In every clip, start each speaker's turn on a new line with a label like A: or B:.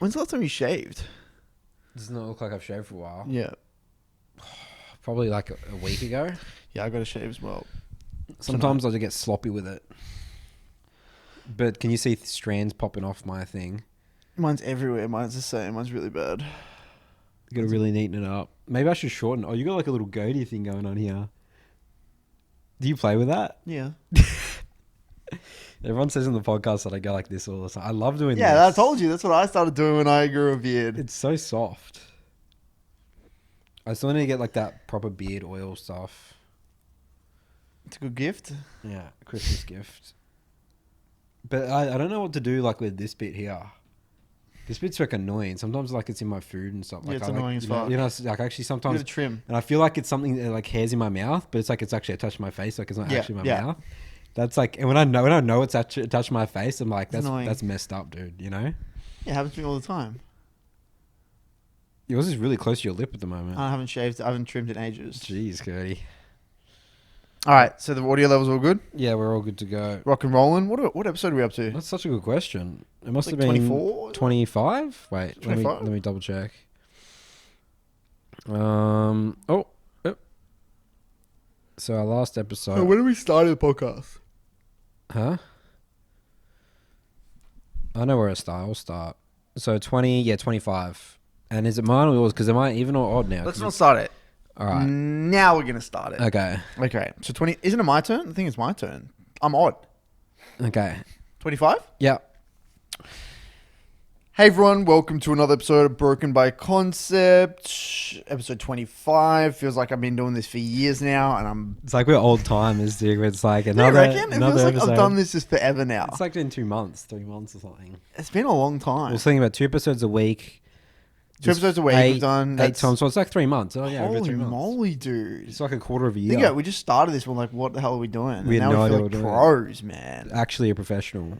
A: When's the last time you shaved?
B: Does not look like I've shaved for a while.
A: Yeah.
B: Probably like a week ago.
A: Yeah, I got to shave as well.
B: Sometimes I just get sloppy with it. But can you see strands popping off my thing?
A: Mine's everywhere. Mine's the same. Mine's really bad.
B: You gotta really neaten it up. Maybe I should shorten. Oh, you got like a little goatee thing going on here. Do you play with that?
A: Yeah.
B: Everyone says in the podcast that I go like this all the time. I love doing this.
A: Yeah, I told you. That's what I started doing when I grew a beard.
B: It's so soft. I still need to get like that proper beard oil stuff.
A: It's a good gift.
B: Yeah, Christmas gift. But I don't know what to do like with this bit here. This bit's like annoying. Sometimes like it's in my food and stuff.
A: Yeah,
B: Like,
A: it's
B: I
A: annoying as fuck.
B: You know, like actually
A: You
B: sometimes
A: gotta trim.
B: and I feel like it's something that like hairs in my mouth, but it's like it's actually attached to my face. Like it's not actually my mouth. That's like, and when I know it's actually attached to my face, I'm like, that's messed up, dude. You know?
A: Yeah, it happens to me all the time.
B: Yours is really close to your lip at the moment.
A: I haven't shaved. I haven't trimmed in ages.
B: Jeez, Curdy.
A: All right, so the audio levels all good?
B: Yeah, we're all good to go.
A: Rock and rolling. What episode are we up to?
B: That's such a good question. It must
A: Like
B: have been
A: 24?
B: 25? Wait,
A: 25?
B: Let me double check. Oh. So our last episode.
A: when did we start the podcast?
B: Huh? I know where I'll start. So 25. And is it mine or yours? Because am I even or odd now?
A: Let's not start it.
B: All right.
A: Now we're gonna start it.
B: Okay.
A: Okay. So 20. Isn't it my turn? I think it's my turn. I'm odd.
B: Okay.
A: 25.
B: Yeah.
A: Hey everyone, welcome to another episode of Broken by Concept, episode 25. Feels like I've been doing this for years now, and
B: It's like we're old timers, dude. It's like
A: You
B: another.
A: reckon? It feels like
B: episode.
A: I've done this just forever now.
B: It's like in 2 months, 3 months or something.
A: It's been a long time.
B: We're thinking about 2 episodes a week.
A: 2 episodes a week. We've done
B: 8 times. So it's like 3 months. Oh yeah, over 3
A: Holy
B: months.
A: moly, dude!
B: It's like a quarter of a year.
A: Think about it, we just started this. We're like, what the hell are we doing?
B: We
A: And
B: had
A: now
B: no
A: we
B: idea
A: feel
B: what
A: like
B: we're doing.
A: pros, man.
B: Actually a professional.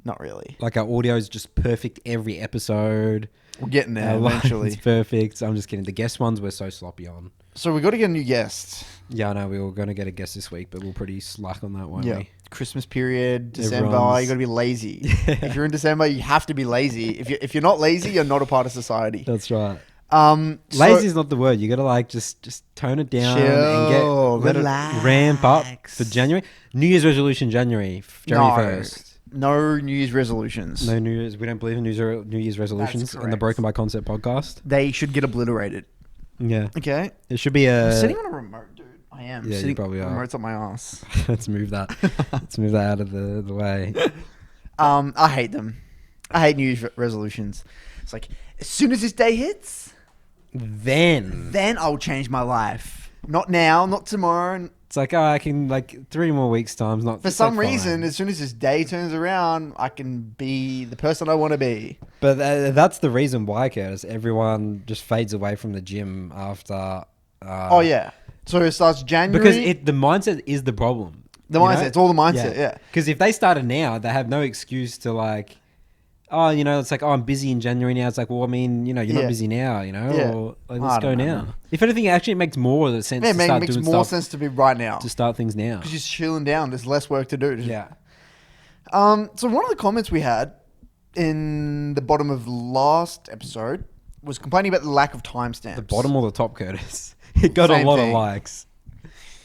A: Not really.
B: Like our audio is just perfect every episode.
A: We're getting there
B: Our
A: eventually.
B: It's perfect. I'm just kidding. The guest ones we're so sloppy on.
A: So we got to get a new guest.
B: Yeah, I know we were going to get a guest this week, but we're pretty slack on that, weren't
A: Yeah.
B: we?
A: Christmas period, December,
B: Everyone's-
A: you got to be lazy. If you're in December, you have to be lazy. If you're not lazy, you're not a part of society.
B: That's right.
A: So-
B: Lazy is not the word. You got to like just tone it down
A: Chill,
B: and let it ramp up for January. New Year's resolution, January 1st.
A: No New Year's resolutions.
B: No New Year's. We don't believe in New Year's resolutions in the
A: correct.
B: Broken by Concept podcast.
A: They should get obliterated.
B: Yeah.
A: Okay?
B: It should be
A: I'm
B: a...
A: sitting on a remote, dude. I am.
B: Yeah, you
A: sitting,
B: probably are.
A: Remote's up my ass.
B: Let's move that. Let's move that out of the way.
A: I hate them. I hate New Year's resolutions. It's like, as soon as this day hits, then I'll change my life. Not now, not tomorrow.
B: It's like, oh, I can, like, 3 more weeks' times. Not
A: For some reason, as soon as this day turns around, I can be the person I want to be.
B: But that's the reason why, Curtis. Everyone just fades away from the gym after...
A: Oh, yeah. So it starts January.
B: Because the mindset is the problem.
A: The
B: you
A: mindset.
B: know?
A: It's all the mindset, yeah.
B: Because if they started now, they have no excuse to like, oh, you know, it's like, oh, I'm busy in January now. It's like, well, I mean, you know, you're not busy now, you know,
A: Yeah.
B: or like,
A: I
B: let's go
A: don't know,
B: now.
A: man.
B: If anything, actually, it makes more sense
A: Yeah,
B: to start
A: it makes
B: doing
A: more
B: stuff,
A: sense to be right now.
B: to start things now.
A: Because you're chilling down. There's less work to do.
B: Yeah.
A: So one of the comments we had in the bottom of last episode was complaining about the lack of timestamps.
B: The bottom or the top, Curtis. It got
A: Same
B: a lot
A: thing.
B: of likes.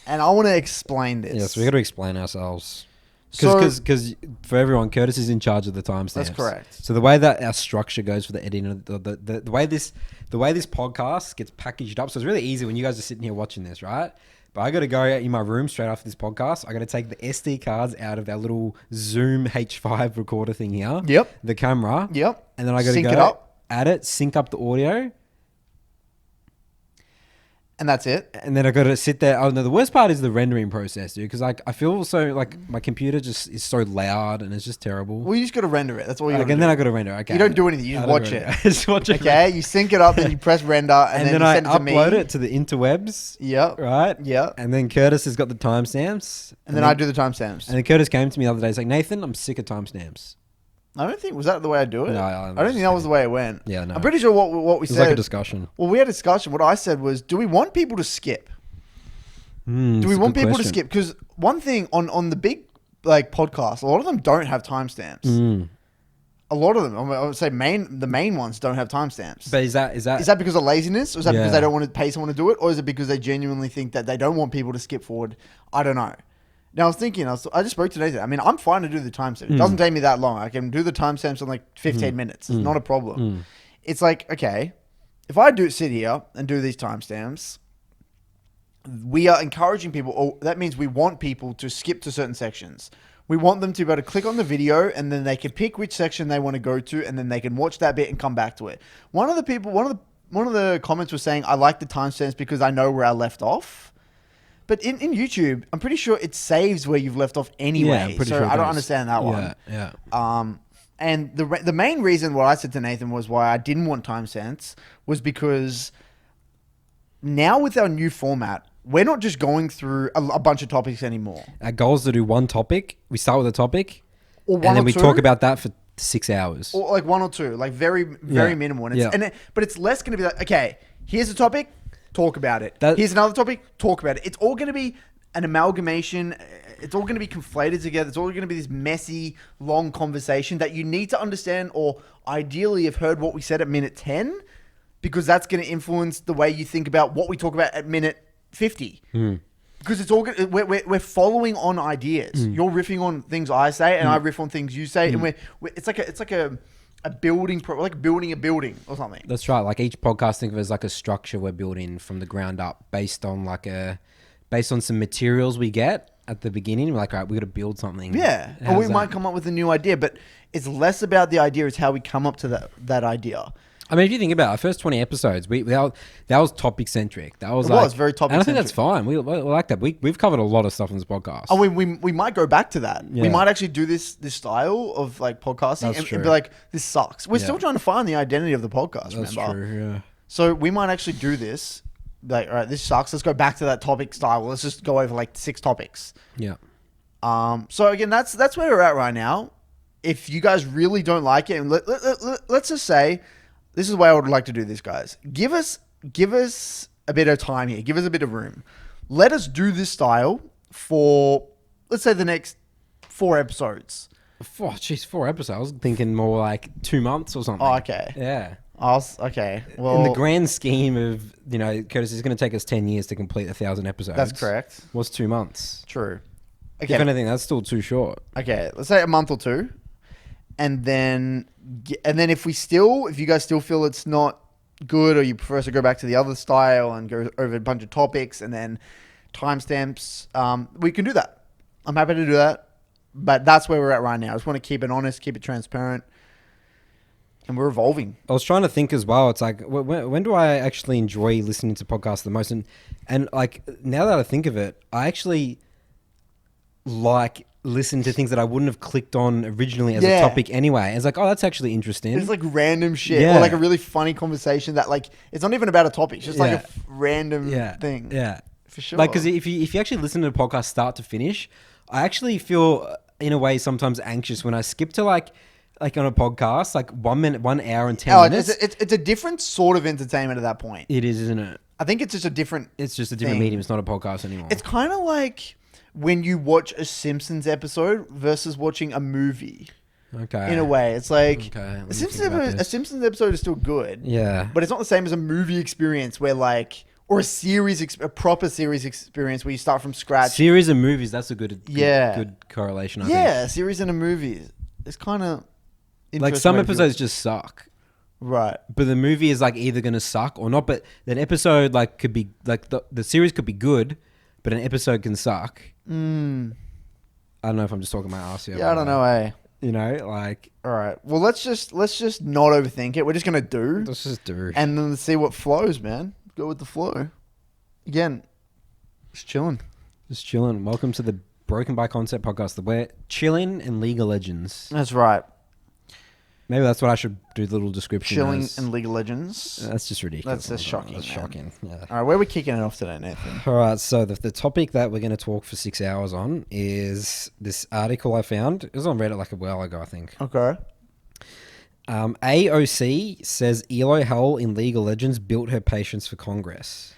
A: And I want to explain this.
B: Yeah, so we got to explain ourselves.
A: So-
B: Because for everyone, Curtis is in charge of the timestamps.
A: That's correct.
B: So the way that our structure goes for the editing, the way this podcast gets packaged up, so it's really easy when you guys are sitting here watching this, right? But I got to go out in my room straight after this podcast. I got to take the SD cards out of our little Zoom H5 recorder thing here.
A: Yep.
B: The camera.
A: Yep.
B: And then I got to
A: Sync
B: go
A: it up.
B: add it, sync up the audio.
A: And that's it.
B: And then I got to sit there. Oh no, the worst part is the rendering process, dude. Because like I feel so like my computer just is so loud and it's just terrible.
A: Well, you just got to render it. That's all you got
B: Like,
A: to do.
B: and then I got to render. Okay,
A: You don't do anything. You
B: I
A: just
B: don't
A: watch
B: render.
A: it.
B: I just watch it.
A: Okay? You sync it up, then you press render, and then you
B: I
A: send it to me.
B: upload it to the interwebs.
A: Yep.
B: Right.
A: Yep.
B: And then Curtis has got the timestamps.
A: And then I do the timestamps.
B: And then Curtis came to me the other day. He's like, Nathan, I'm sick of timestamps.
A: I don't think... Was that the way I do it?
B: No,
A: I don't think that was the way it went.
B: Yeah, no.
A: I'm pretty sure what we
B: It was
A: said...
B: like a discussion.
A: Well, we had a discussion. What I said was, do we want people to skip? Do we want people to skip? Because one thing on the big like podcasts, a lot of them don't have timestamps. A lot of them. I would say the main ones don't have timestamps.
B: But is that
A: Is that because of laziness, or is that because
B: Yeah.
A: they don't want to pay someone to do it, or is it because they genuinely think that they don't want people to skip forward? I don't know. Now I was thinking, I just spoke to Nathan. I mean, I'm fine to do the timestamp. It doesn't take me that long. I can do the timestamps in like 15 minutes. It's not a problem. It's like, okay, if I sit here and do these timestamps, we are encouraging people, or that means we want people to skip to certain sections. We want them to be able to click on the video and then they can pick which section they want to go to and then they can watch that bit and come back to it. One of the comments was saying, I like the timestamps because I know where I left off. But in YouTube, I'm pretty sure it saves where you've left off anyway.
B: pretty
A: so
B: sure it
A: I don't
B: does.
A: understand that one.
B: Yeah.
A: And the main reason what I said to Nathan was why I didn't want timestamps was because now with our new format, we're not just going through a bunch of topics anymore.
B: Our goal is to do one topic. We start with a topic,
A: Or one
B: and then
A: or
B: we
A: two,
B: talk about that for 6 hours.
A: or like one or two, like very minimal. And but it's less going to be like, okay, here's a topic, talk about it. Here's another topic, talk about it. It's all going to be an amalgamation. It's all going to be conflated together. It's all going to be this messy, long conversation that you need to understand, or ideally have heard what we said at minute 10, because that's going to influence the way you think about what we talk about at minute 50. Because it's all good. We're following on ideas. You're riffing on things I say, and I riff on things you say, and it's like a building, like building a building or something.
B: That's right. Like each podcast, think of it as like a structure we're building from the ground up, based on some materials we get at the beginning. We're like, all right, we got to build something.
A: Yeah, or we might come up with a new idea, but it's less about the idea; it's how we come up to that idea.
B: I mean, if you think about it, our first 20 episodes, that was topic centric. That was
A: very topic centric.
B: And I think that's fine. We like that. We've covered a lot of stuff in this podcast.
A: Oh, we might go back to that.
B: Yeah.
A: We might actually do this style of like podcasting and be like, this sucks. We're still trying to find the identity of the podcast.
B: That's
A: remember?
B: true. Yeah.
A: So we might actually do this. Like, all right, this sucks. Let's go back to that topic style. Let's just go over like 6 topics.
B: Yeah.
A: So again, that's where we're at right now. If you guys really don't like it, and let's just say, this is the way I would like to do this, guys. Give us a bit of time here. Give us a bit of room. Let us do this style for, let's say, the next 4 episodes.
B: 4 episodes. I was thinking more like 2 months or something.
A: Oh, okay.
B: Yeah.
A: Okay. Well,
B: in the grand scheme of, Curtis, it's going to take us 10 years to complete 1,000 episodes.
A: That's correct.
B: What's 2 months?
A: True. Okay.
B: If anything, that's still too short.
A: Okay. Let's say a month or 2. And then if you guys still feel it's not good, or you prefer us to go back to the other style and go over a bunch of topics and then timestamps, we can do that. I'm happy to do that. But that's where we're at right now. I just want to keep it honest, keep it transparent. And we're evolving.
B: I was trying to think as well. It's like, when do I actually enjoy listening to podcasts the most? And like, now that I think of it, I actually like listen to things that I wouldn't have clicked on originally as a topic anyway. It's like, oh, that's actually interesting.
A: It's like random shit, or like a really funny conversation that, like, it's not even about a topic. It's just like a random thing.
B: Yeah,
A: for sure.
B: Like, because if you actually listen to a podcast start to finish, I actually feel in a way sometimes anxious when I skip to like on a podcast, like 1 minute, 1 hour and 10 minutes.
A: It's a different sort of entertainment at that point.
B: It is, isn't it?
A: I think it's just a different.
B: It's just a different medium. It's not a podcast anymore.
A: It's kind of like when you watch a Simpsons episode versus watching a movie.
B: Okay.
A: In a way, it's like
B: a
A: Simpsons episode is still good.
B: Yeah.
A: But it's not the same as a movie experience where or a proper series experience where you start from scratch.
B: Series and movies, that's a good correlation, I think.
A: Yeah, series and a movie. It's kind of
B: like some episodes just suck.
A: Right.
B: But the movie is like either going to suck or not. But an episode like could be like the series could be good, but an episode can suck. I don't know if I'm just talking my ass here.
A: Yeah, I don't know, eh?
B: Like...
A: All right. Well, let's just not overthink it. We're just going to do.
B: Let's just do.
A: And then see what flows, man. Go with the flow. Again, just chilling.
B: Just chilling. Welcome to the Broken by Concept podcast. We're chilling and League of Legends.
A: That's right.
B: Maybe that's what I should do, the little description.
A: Chilling and League of Legends.
B: That's just ridiculous.
A: That's shocking.
B: That's shocking. Yeah.
A: All right, where are we kicking it off today, Nathan?
B: All right, so the topic that we're going to talk for 6 hours on is this article I found. It was on Reddit like a while ago, I think.
A: Okay.
B: AOC says Elo Hell in League of Legends built her patience for Congress.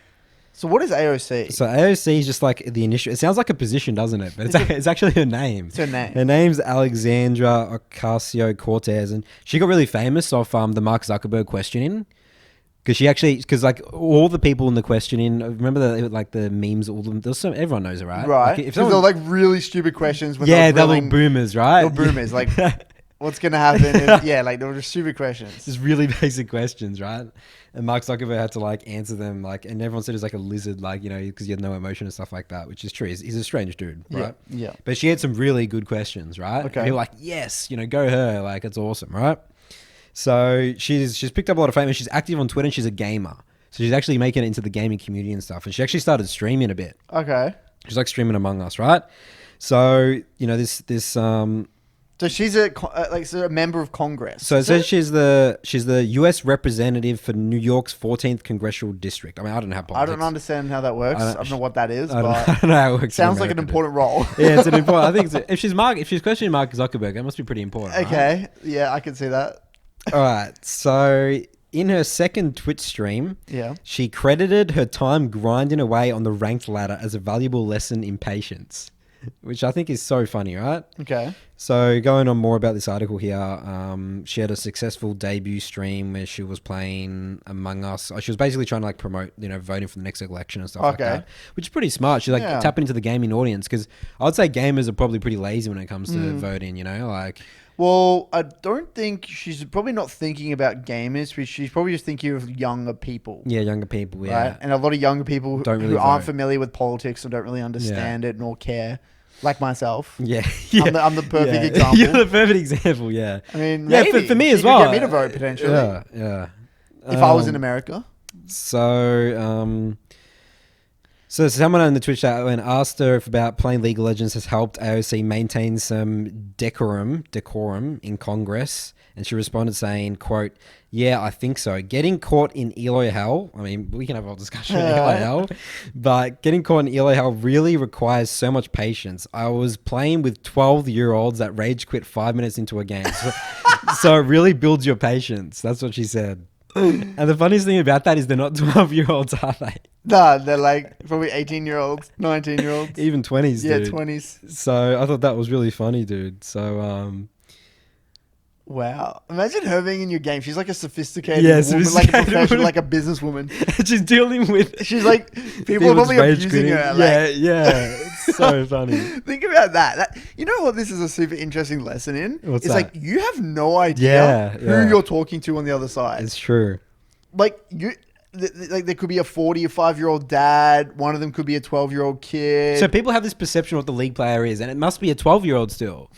A: So what is AOC?
B: So AOC is just like the initial. It sounds like a position, doesn't it? But it's actually her name.
A: It's her name.
B: Her name's Alexandra Ocasio-Cortez, and she got really famous off the Mark Zuckerberg questioning. Because like all the people in the questioning, remember the memes, all them. Everyone knows it, right?
A: Right.
B: Like, if
A: Because they're like really stupid questions. When
B: they're
A: they're
B: like boomers, right?
A: They're boomers. Like, what's gonna happen? If, like they were just stupid questions.
B: Just really basic questions, right? And Mark Zuckerberg had to like answer them, like, and everyone said he's like a lizard, like, you know, because he had no emotion and stuff like that, which is true. He's a strange dude, right?
A: Yeah.
B: But she had some really good questions, right?
A: Okay.
B: And people were like, yes, you know, go her, like, it's awesome, right? So she's picked up a lot of fame, and she's active on Twitter, and she's a gamer. So she's actually making it into the gaming community and stuff. And she actually started streaming a bit.
A: Okay.
B: She's like streaming Among Us, right? So, you know, this
A: So she's a member of Congress.
B: So it says she's the U.S. representative for New York's 14th congressional district. I mean, I don't know how politics.
A: I don't understand how that works. I don't know what that is,
B: I
A: but
B: don't know how it works.
A: sounds like an important role.
B: Yeah, it's an important. I think if she's questioning Mark Zuckerberg, that must be pretty important.
A: Okay.
B: Right?
A: Yeah, I can see that.
B: All right. So in her second Twitch stream, she credited her time grinding away on the ranked ladder as a valuable lesson in patience, which I think is so funny, right?
A: Okay.
B: So going on more about this article here, she had a successful debut stream where she was playing Among Us. She was basically trying to like promote, you know, voting for the next election and stuff like that, which is pretty smart. She's like tapping into the gaming audience, because I would say gamers are probably pretty lazy when it comes to voting, you know, like.
A: Well, I don't think she's probably not thinking about gamers, but she's probably just thinking of younger people.
B: Yeah, younger people, yeah.
A: Right? And a lot of younger people who aren't familiar with politics or don't really understand it nor care. Like myself.
B: Yeah.
A: I'm the perfect example.
B: You're the perfect example, yeah.
A: I mean,
B: yeah,
A: maybe.
B: for me
A: She
B: as
A: could
B: well.
A: Get me to vote, potentially.
B: Yeah.
A: If I was in America.
B: So someone on the Twitch chat and asked her if about playing League of Legends has helped AOC maintain some decorum in Congress. And she responded saying, quote, "Yeah, I think so. Getting caught in Eloy Hell," I mean, we can have a whole discussion on Eloy Hell, but getting caught in Eloy Hell really requires so much patience. I was playing with 12-year-olds that rage quit 5 minutes into a game. So it really builds your patience. That's what she said. And the funniest thing about that is they're not 12-year-olds, are they?
A: Nah, they're like probably 18-year-olds, 19-year-olds.
B: Even 20s, dude.
A: Yeah, 20s.
B: So I thought that was really funny, dude. So,
A: wow. Imagine her being in your game. She's like a sophisticated woman, like a professional, like a businesswoman.
B: She's dealing with...
A: She's like... People are probably abusing her. Like,
B: yeah. It's so funny.
A: Think about that. You know what this is a super interesting lesson in?
B: What's
A: it's
B: that?
A: Like, you have no idea who you're talking to on the other side.
B: It's true.
A: Like, like there could be a 45-year-old dad. One of them could be a 12-year-old kid.
B: So people have this perception of what the league player is, and it must be a 12-year-old still.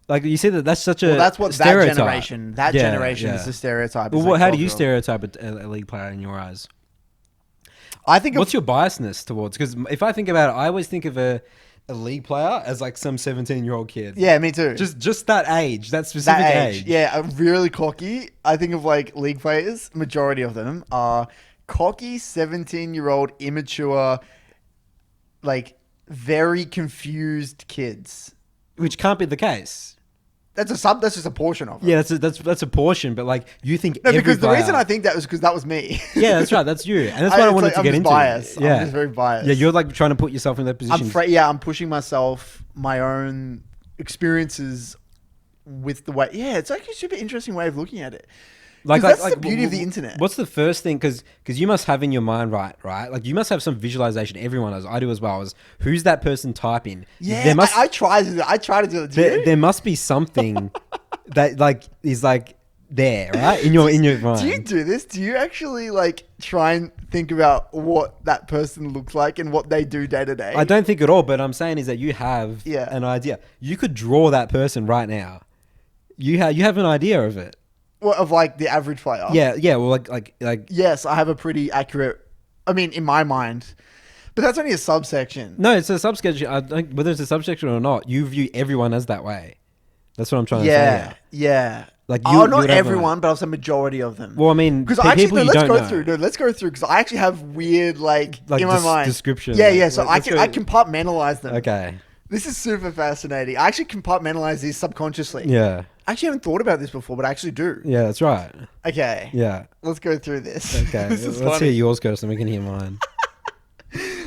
B: Like, you see that's such a
A: that's what
B: stereotype.
A: That generation is the stereotype.
B: Well, how do you stereotype a league player in your eyes?
A: I think.
B: What's your biasness towards? Because if I think about it, I always think of a league player as like some 17-year-old kid.
A: Yeah, me too.
B: Just that age, that specific age.
A: Yeah, really cocky. I think of like league players. Majority of them are cocky 17-year-old, immature, like very confused kids.
B: Which can't be the case.
A: That's just a portion of it.
B: Yeah, that's a portion, but like you think
A: because the reason I think that was because that was me.
B: Yeah, that's right, that's you, and that's what I wanted to get into.
A: Biased. Yeah, I'm just very biased.
B: Yeah, you're like trying to put yourself in that position.
A: I'm pushing myself, my own experiences with the way. Yeah, it's like a super interesting way of looking at it. Like that's the beauty of the internet.
B: What's the first thing? Because you must have in your mind, right? Like you must have some visualization. Everyone does. I do as well. Is who's that person typing?
A: Yeah, I try to do it.
B: There must be something that like is like there, right? In your mind.
A: Do you do this? Do you actually like try and think about what that person looks like and what they do day to day?
B: I don't think at all. But I'm saying is that you have an idea. You could draw that person right now. You have an idea of it.
A: Of like the average player.
B: Yeah. Well, like.
A: Yes, I have a pretty accurate. I mean, in my mind, but that's only a subsection.
B: No, it's a subsection. Whether it's a subsection or not, you view everyone as that way. That's what I'm trying to say.
A: Yeah.
B: Like
A: not everyone, but also a majority of them.
B: Well, I mean,
A: because let's go through because I actually have weird like in my mind
B: description.
A: Yeah. So I compartmentalize them.
B: Okay.
A: This is super fascinating. I actually compartmentalize these subconsciously.
B: Yeah.
A: I actually haven't thought about this before, but I actually do.
B: Yeah, that's right.
A: Okay.
B: Yeah.
A: Let's go through this.
B: Okay. Let's hear yours, Kirsten. We can hear mine.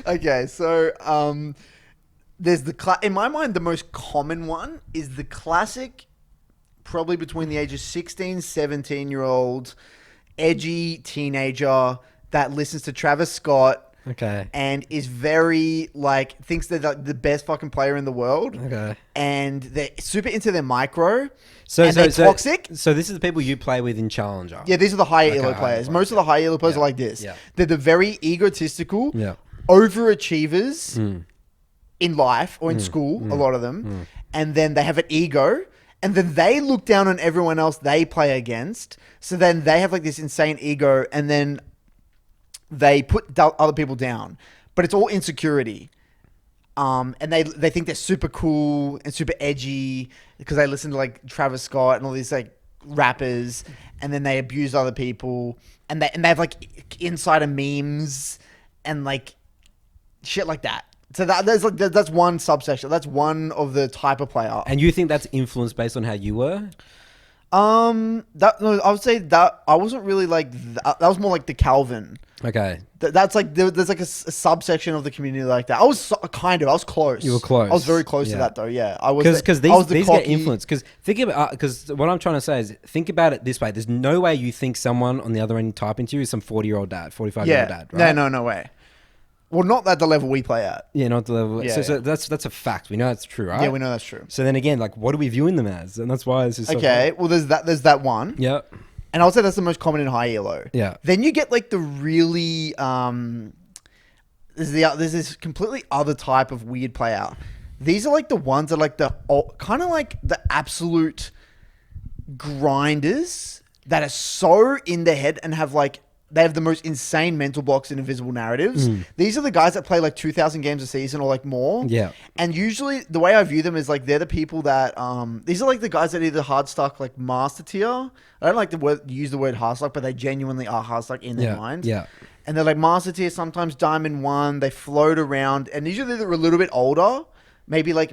A: Okay, so there's in my mind, the most common one is the classic, probably between the ages 16, 17-year-old, edgy teenager that listens to Travis Scott.
B: Okay.
A: And is very, like, thinks they're the best fucking player in the world.
B: Okay.
A: And they're super into their micro.
B: So
A: they're toxic.
B: So this is the people you play with in Challenger.
A: Yeah, these are the higher elo players. Most of the higher elo players are like this.
B: Yeah.
A: They're the very egotistical,
B: Yeah.
A: overachievers in life or in school, a lot of them. And then they have an ego. And then they look down on everyone else they play against. So then they have like this insane ego. And then they put other people down, but it's all insecurity. And they think they're super cool and super edgy because they listen to like Travis Scott and all these like rappers, and then they abuse other people, and they have like insider memes and like shit like that. So that's one subsection. That's one of the type of player.
B: And you think that's influenced based on how you were?
A: No, I would say that I wasn't really like that. That was more like the Calvin.
B: Okay.
A: That's like there's like a subsection of the community like that. I was I was close.
B: You were close.
A: I was very close to that though. Yeah, I was
B: because these get influenced. Because think about because what I'm trying to say is think about it this way. There's no way you think someone on the other end typing to you is some 40-year-old dad, 45-year-old dad. Right?
A: No way. Well, not at the level we play at.
B: Yeah, not the level.
A: Yeah,
B: so that's a fact. We know that's true, right?
A: Yeah, we know that's true.
B: So then again, like, what are we viewing them as? And that's why it's just
A: okay. Well, there's that one.
B: Yeah.
A: And I would say that's the most common in high elo.
B: Yeah.
A: Then you get like the really there's this completely other type of weird player. These are like the ones that are like the kind of like the absolute grinders that are so in their head and have like they have the most insane mental blocks and invisible narratives. These are the guys that play like 2,000 games a season or like more.
B: Yeah.
A: And usually the way I view them is like they're the people that these are like the guys that are either hard stuck like master tier. I don't like to use the word hard stuck, but they genuinely are hard stuck in their mind.
B: Yeah.
A: And they're like master tier, sometimes diamond 1. They float around, and usually they're a little bit older, maybe like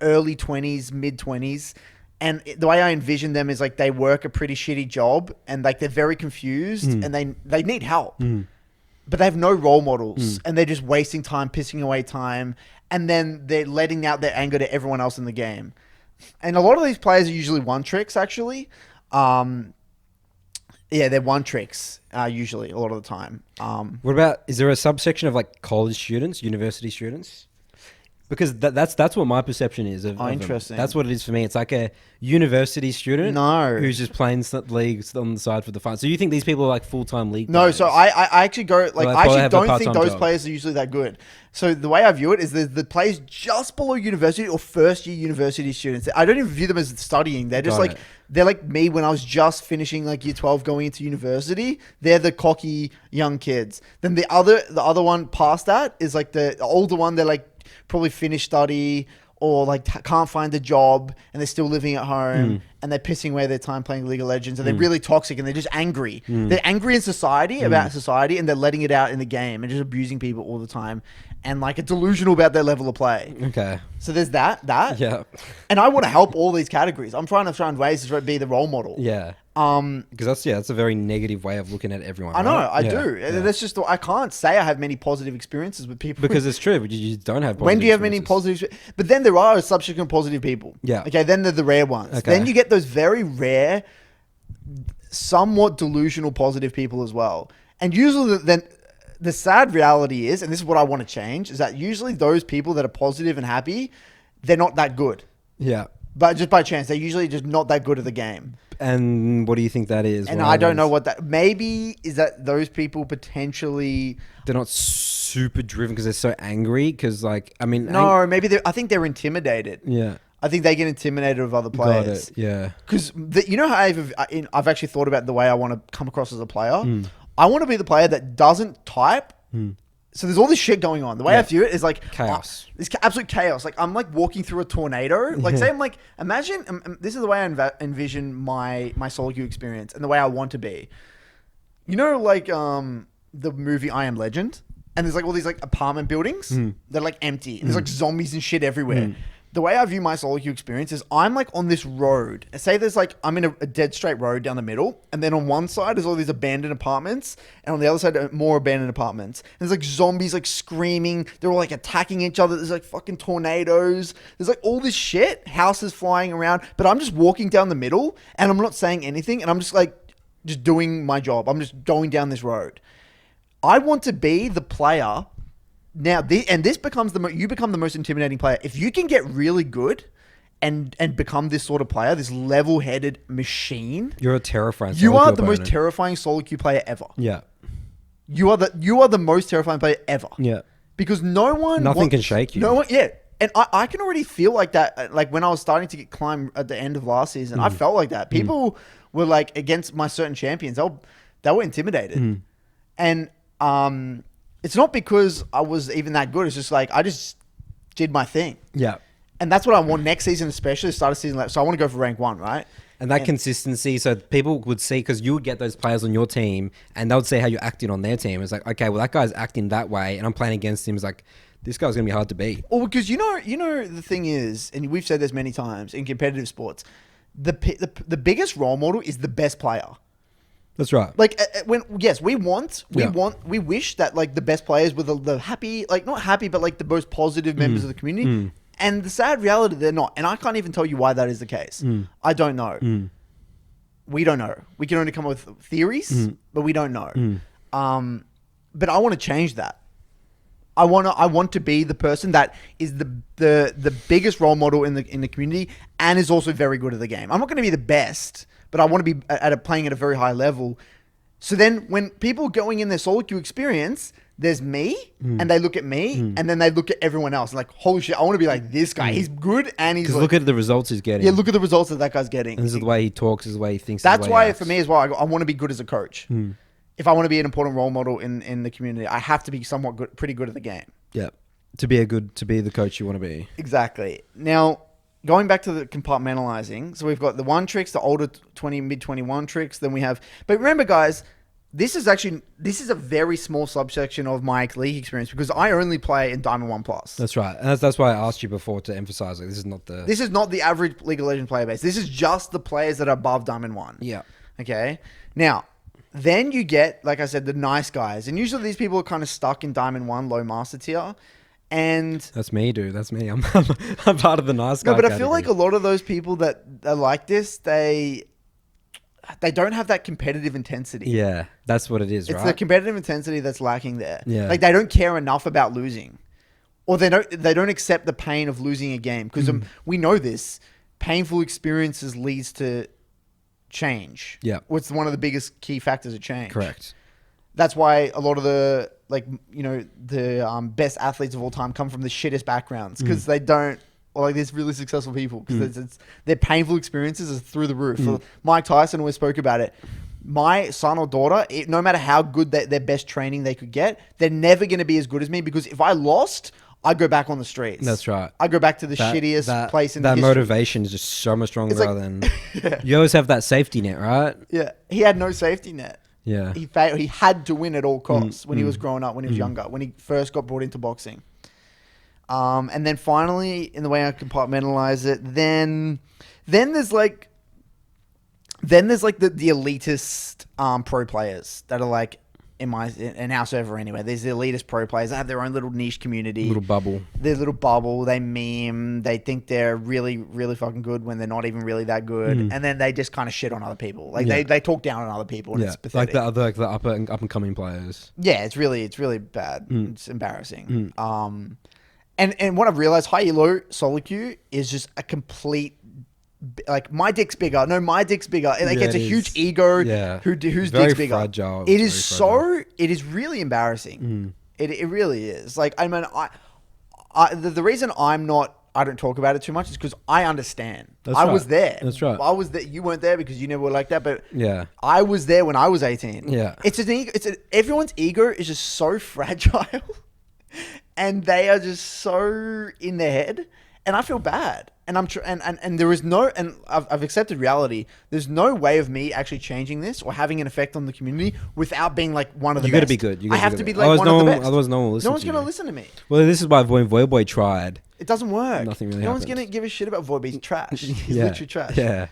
A: early 20s, mid 20s. And the way I envision them is like they work a pretty shitty job and like they're very confused and they need help. But they have no role models and they're just wasting time, pissing away time. And then they're letting out their anger to everyone else in the game. And a lot of these players are usually one tricks actually. Yeah, they're one tricks usually a lot of the time.
B: What about, is there a subsection of like college students, university students? Because that's what my perception is of
A: interesting.
B: Them. That's what it is for me. It's like a university student who's just playing leagues on the side for the fun. So you think these people are like full-time league players?
A: No, so I actually go like I actually don't think those players are usually that good. So the way I view it is the players just below university or first year university students. I don't even view them as studying. They're just they're like me when I was just finishing like year 12 going into university. They're the cocky young kids. Then the other one past that is like the older one. They're like probably finished study or like can't find a job and they're still living at home and they're pissing away their time playing League of Legends and they're really toxic and they're just angry. They're angry in society about society and they're letting it out in the game and just abusing people all the time and like delusional about their level of play.
B: Okay.
A: So there's that.
B: Yeah.
A: And I want to help all these categories. I'm trying to find ways to be the role model.
B: Yeah. Because that's a very negative way of looking at everyone.
A: I know,
B: right?
A: I do. Yeah. That's just I can't say I have many positive experiences with people
B: because it's true. But you don't have.
A: When do you have many positive? But then there are subsequent positive people.
B: Yeah.
A: Okay. Then they're the rare ones. Okay. Then you get those very rare, somewhat delusional positive people as well. And usually, then the sad reality is, and this is what I want to change, is that usually those people that are positive and happy, they're not that good.
B: Yeah.
A: But just by chance, they're usually just not that good at the game.
B: And what do you think that is?
A: And I don't know what that... Maybe is that those people potentially...
B: They're not super driven because they're so angry? Because like, I mean...
A: No, maybe I think they're intimidated.
B: Yeah.
A: I think they get intimidated of other players.
B: Got it, yeah.
A: Because you know how I've actually thought about the way I want to come across as a player? I want to be the player that doesn't type... So there's all this shit going on. The way I view it is like
B: chaos.
A: It's absolute chaos. Like I'm like walking through a tornado. Like say I'm like imagine this is the way I envision my SoloQ experience and the way I want to be. You know, like the movie I Am Legend, and there's like all these like apartment buildings. They're like empty. And there's like zombies and shit everywhere. the way I view my solo queue experience is I'm like on this road. Say there's like, I'm in a dead straight road down the middle. And then on one side is all these abandoned apartments. And on the other side are more abandoned apartments. And there's like zombies like screaming. They're all like attacking each other. There's like fucking tornadoes. There's like all this shit. Houses flying around. But I'm just walking down the middle and I'm not saying anything. And I'm just like, just doing my job. I'm just going down this road. I want to be the player. Now, this becomes you become the most intimidating player. If you can get really good and become this sort of player, this level-headed machine.
B: You're a terrifying
A: You are the most terrifying solo queue player ever.
B: Yeah.
A: You are the most terrifying player ever.
B: Yeah.
A: Because nothing
B: can shake you.
A: No one, yeah. And I can already feel like that. Like when I was starting to get climb at the end of last season, I felt like that. People were like against my certain champions. They were intimidated. And it's not because I was even that good. It's just like I just did my thing.
B: Yeah.
A: And that's what I want next season, especially start of season. So I want to go for rank 1, right?
B: And that consistency, so people would see, because you would get those players on your team and they would see how you're acting on their team. It's like, okay, well, that guy's acting that way and I'm playing against him. It's like, this guy's going to be hard to beat.
A: Well, because you know the thing is, and we've said this many times in competitive sports, the biggest role model is the best player.
B: That's right.
A: Like we wish that like the best players were the happy, like not happy, but like the most positive members of the community. And the sad reality, they're not. And I can't even tell you why that is the case. I don't know. We don't know. We can only come up with theories, but we don't know. But I want to change that. I want to be the person that is the biggest role model in the community and is also very good at the game. I'm not going to be the best, but I want to be playing at a very high level. So then when people going in their solo queue experience, there's me and they look at me and then they look at everyone else and like, holy shit, I want to be like this guy. He's good and he's like,
B: look at the results he's getting.
A: Yeah, look at the results that guy's getting.
B: And this is the way he talks, this is the way he thinks.
A: That's why for me as well, I want to be good as a coach. If I want to be an important role model in the community, I have to be somewhat good, pretty good at the game.
B: Yeah. To be the coach you want to be. Exactly.
A: Now, going back to the compartmentalizing, so we've got the 1 tricks, the older 20, mid 21 tricks, then we have, but remember guys, this is a very small subsection of my league experience because I only play in Diamond 1 Plus.
B: That's right. And that's why I asked you before to emphasize, like, this is not the average
A: League of Legends player base. This is just the players that are above Diamond 1.
B: Yeah.
A: Okay. Now, then you get, like I said, the nice guys. And usually these people are kind of stuck in Diamond 1, low master tier. And
B: that's me, dude. That's me. I'm part of the nice guy.
A: No, but I feel like a lot of those people that are like this, they don't have that competitive intensity.
B: Yeah, that's what it is, right?
A: It's the competitive intensity that's lacking there.
B: Yeah.
A: Like they don't care enough about losing. Or they don't accept the pain of losing a game. Because we know this. Painful experiences leads to change.
B: Yeah.
A: It's one of the biggest key factors of change.
B: Correct.
A: That's why a lot of the best athletes of all time come from the shittest backgrounds because they don't, or like these really successful people because their painful experiences are through the roof. So Mike Tyson always spoke about it. My son or daughter, no matter how good their best training they could get, they're never going to be as good as me because if I lost, I go back on the streets.
B: That's right.
A: I go back to the shittiest place in the history.
B: That motivation is just so much stronger than... You always have that safety net, right?
A: Yeah. He had no safety net.
B: Yeah.
A: He had to win at all costs when he was growing up, when he was younger, when he first got brought into boxing. And then finally, in the way I compartmentalize it, then there's like the elitist pro players that are like in our server anyway. There's the elitist pro players that have their own little niche community.
B: Little bubble.
A: Their little bubble. They meme. They think they're really, really fucking good when they're not even really that good. And then they just kind of shit on other people. Like they talk down on other people and it's pathetic.
B: Like the up and coming players.
A: Yeah, it's really bad. It's embarrassing. And what I've realized, high elo solo queue is just a complete, like my dick's bigger. No, my dick's bigger. Like it's a huge ego. Yeah. Whose dick's bigger?
B: Fragile.
A: It is really embarrassing. It really is. Like I mean, the reason I don't talk about it too much is because I understand. I was there.
B: That's right.
A: I was there. You weren't there because you never were like that. But
B: yeah,
A: I was there when I was 18.
B: Yeah.
A: Everyone's ego is just so fragile. And they are just so in their head, and I feel bad. And and there is no, and I've accepted reality. There's no way of me actually changing this or having an effect on the community without being like one of the best.
B: You got to be good.
A: I have to be like one of the best.
B: Otherwise, no one will listen.
A: No one's going to listen to me.
B: Well, this is why when Voyboy tried,
A: It doesn't work.
B: Nothing really
A: No one's
B: happens.
A: going to give a shit about Void, but he's trash. He's
B: Yeah.
A: literally trash.
B: Yeah.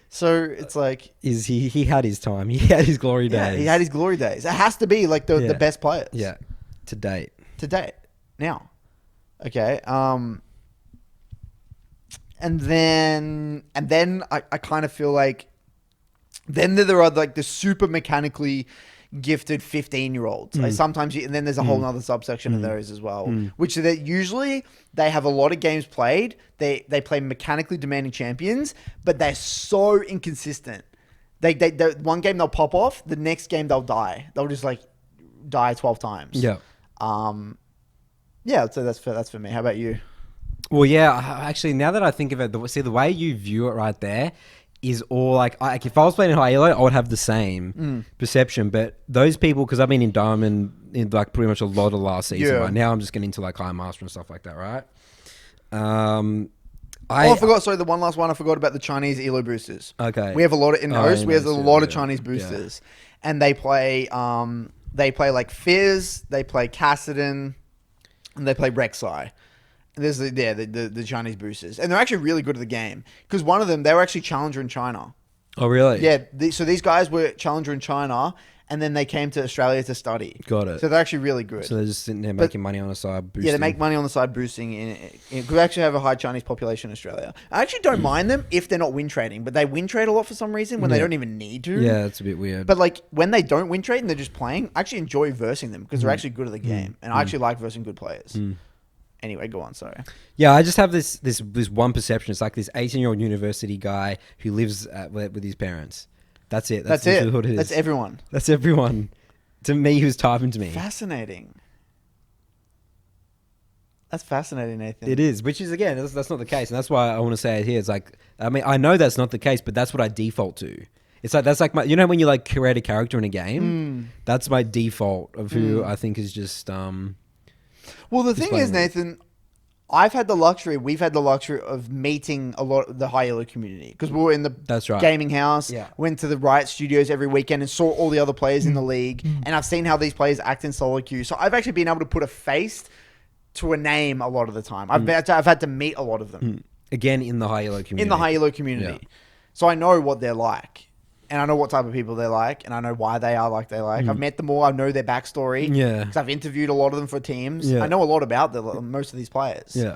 A: So it's like...
B: He had his time. He had his glory days.
A: Yeah, he had his glory days. It has to be like the best players.
B: Yeah. To date.
A: To date. Now. Okay. And then I kind of feel like then there are like the super mechanically gifted 15-year-olds. Like sometimes and then there's a whole other subsection of those as well, which are that usually they have a lot of games played. They play mechanically demanding champions, but they're so inconsistent. They one game they'll pop off, the next game they'll die. They'll just like die 12 times.
B: Yeah.
A: Yeah, so that's for me. How about you?
B: Well, yeah. Actually, now that I think of it, the way you view it right there is all like if I was playing Halo, I would have the same perception. But those people, because I've been in Diamond in like pretty much a lot of last season. Right now, I'm just getting into like High Master and stuff like that. Right. I
A: forgot. Sorry, the one last one I forgot about the Chinese Elo boosters.
B: Okay.
A: We have a lot of in host. We have a lot of Chinese
B: Yeah.
A: boosters, and they play like Fizz, they play Kassadin, and they play Rek'Sai. There's the Chinese boosters, and they're actually really good at the game because one of them they were actually challenger in China.
B: Oh, really?
A: Yeah. So these guys were challenger in China, and then they came to Australia to study.
B: Got it.
A: So they're actually really good.
B: So they're just sitting there making money on the side. Boosting.
A: Yeah, they make money on the side boosting. Because we actually have a high Chinese population in Australia. I actually don't mind them if they're not win trading, but they win trade a lot for some reason when they don't even need to.
B: Yeah, it's a bit weird.
A: But like when they don't win trade and they're just playing, I actually enjoy versing them because they're actually good at the game, and I actually like versing good players. Anyway, go on. Sorry.
B: Yeah, I just have this one perception. It's like this 18-year-old university guy who lives with his parents. That's it.
A: That's it.
B: What it is.
A: That's everyone.
B: That's everyone. To me, who's typing to me.
A: Fascinating. That's fascinating, Nathan.
B: It is, which is again, that's not the case, and that's why I want to say it here. It's like, I mean, I know that's not the case, but that's what I default to. It's like that's like my, when you like create a character in a game, that's my default of who I think is just.
A: Well, the thing is, Nathan, we've had the luxury of meeting a lot of the high elo community because we were in the gaming house, went to the Riot Studios every weekend and saw all the other players in the league. And I've seen how these players act in SoloQ. So I've actually been able to put a face to a name a lot of the time. I've had to meet a lot of them.
B: Again, in the high elo community.
A: In the high elo community. Yeah. So I know what they're like. And I know what type of people they're like, and I know why they are like they like. I've met them all. I know their backstory.
B: Yeah.
A: Because I've interviewed a lot of them for teams.
B: Yeah.
A: I know a lot about most of these players.
B: Yeah.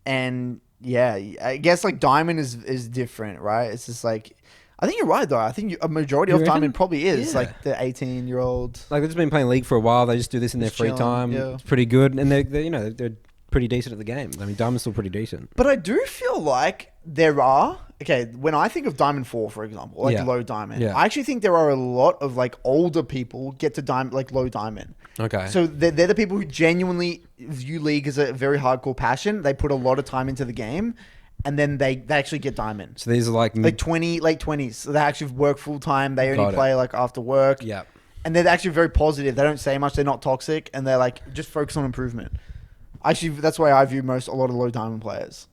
A: And yeah, I guess like Diamond is different, right? It's just like, I think you're right though. I think a majority of Diamond probably is like the 18-year-old.
B: Like they've just been playing League for a while. They just do this in their free time. Yeah. It's pretty good, and they're pretty decent at the game. I mean, Diamond's still pretty decent.
A: But I do feel like there are... Okay, when I think of Diamond 4, for example, like low Diamond, I actually think there are a lot of like older people get to Diamond, like low Diamond.
B: Okay.
A: So they're the people who genuinely view League as a very hardcore passion. They put a lot of time into the game, and then they actually get Diamond.
B: So these are like...
A: late 20s. So they actually work full time. They only play like after work.
B: Yeah.
A: And they're actually very positive. They don't say much. They're not toxic. And they're like, just focus on improvement. Actually, that's why I view a lot of low Diamond players.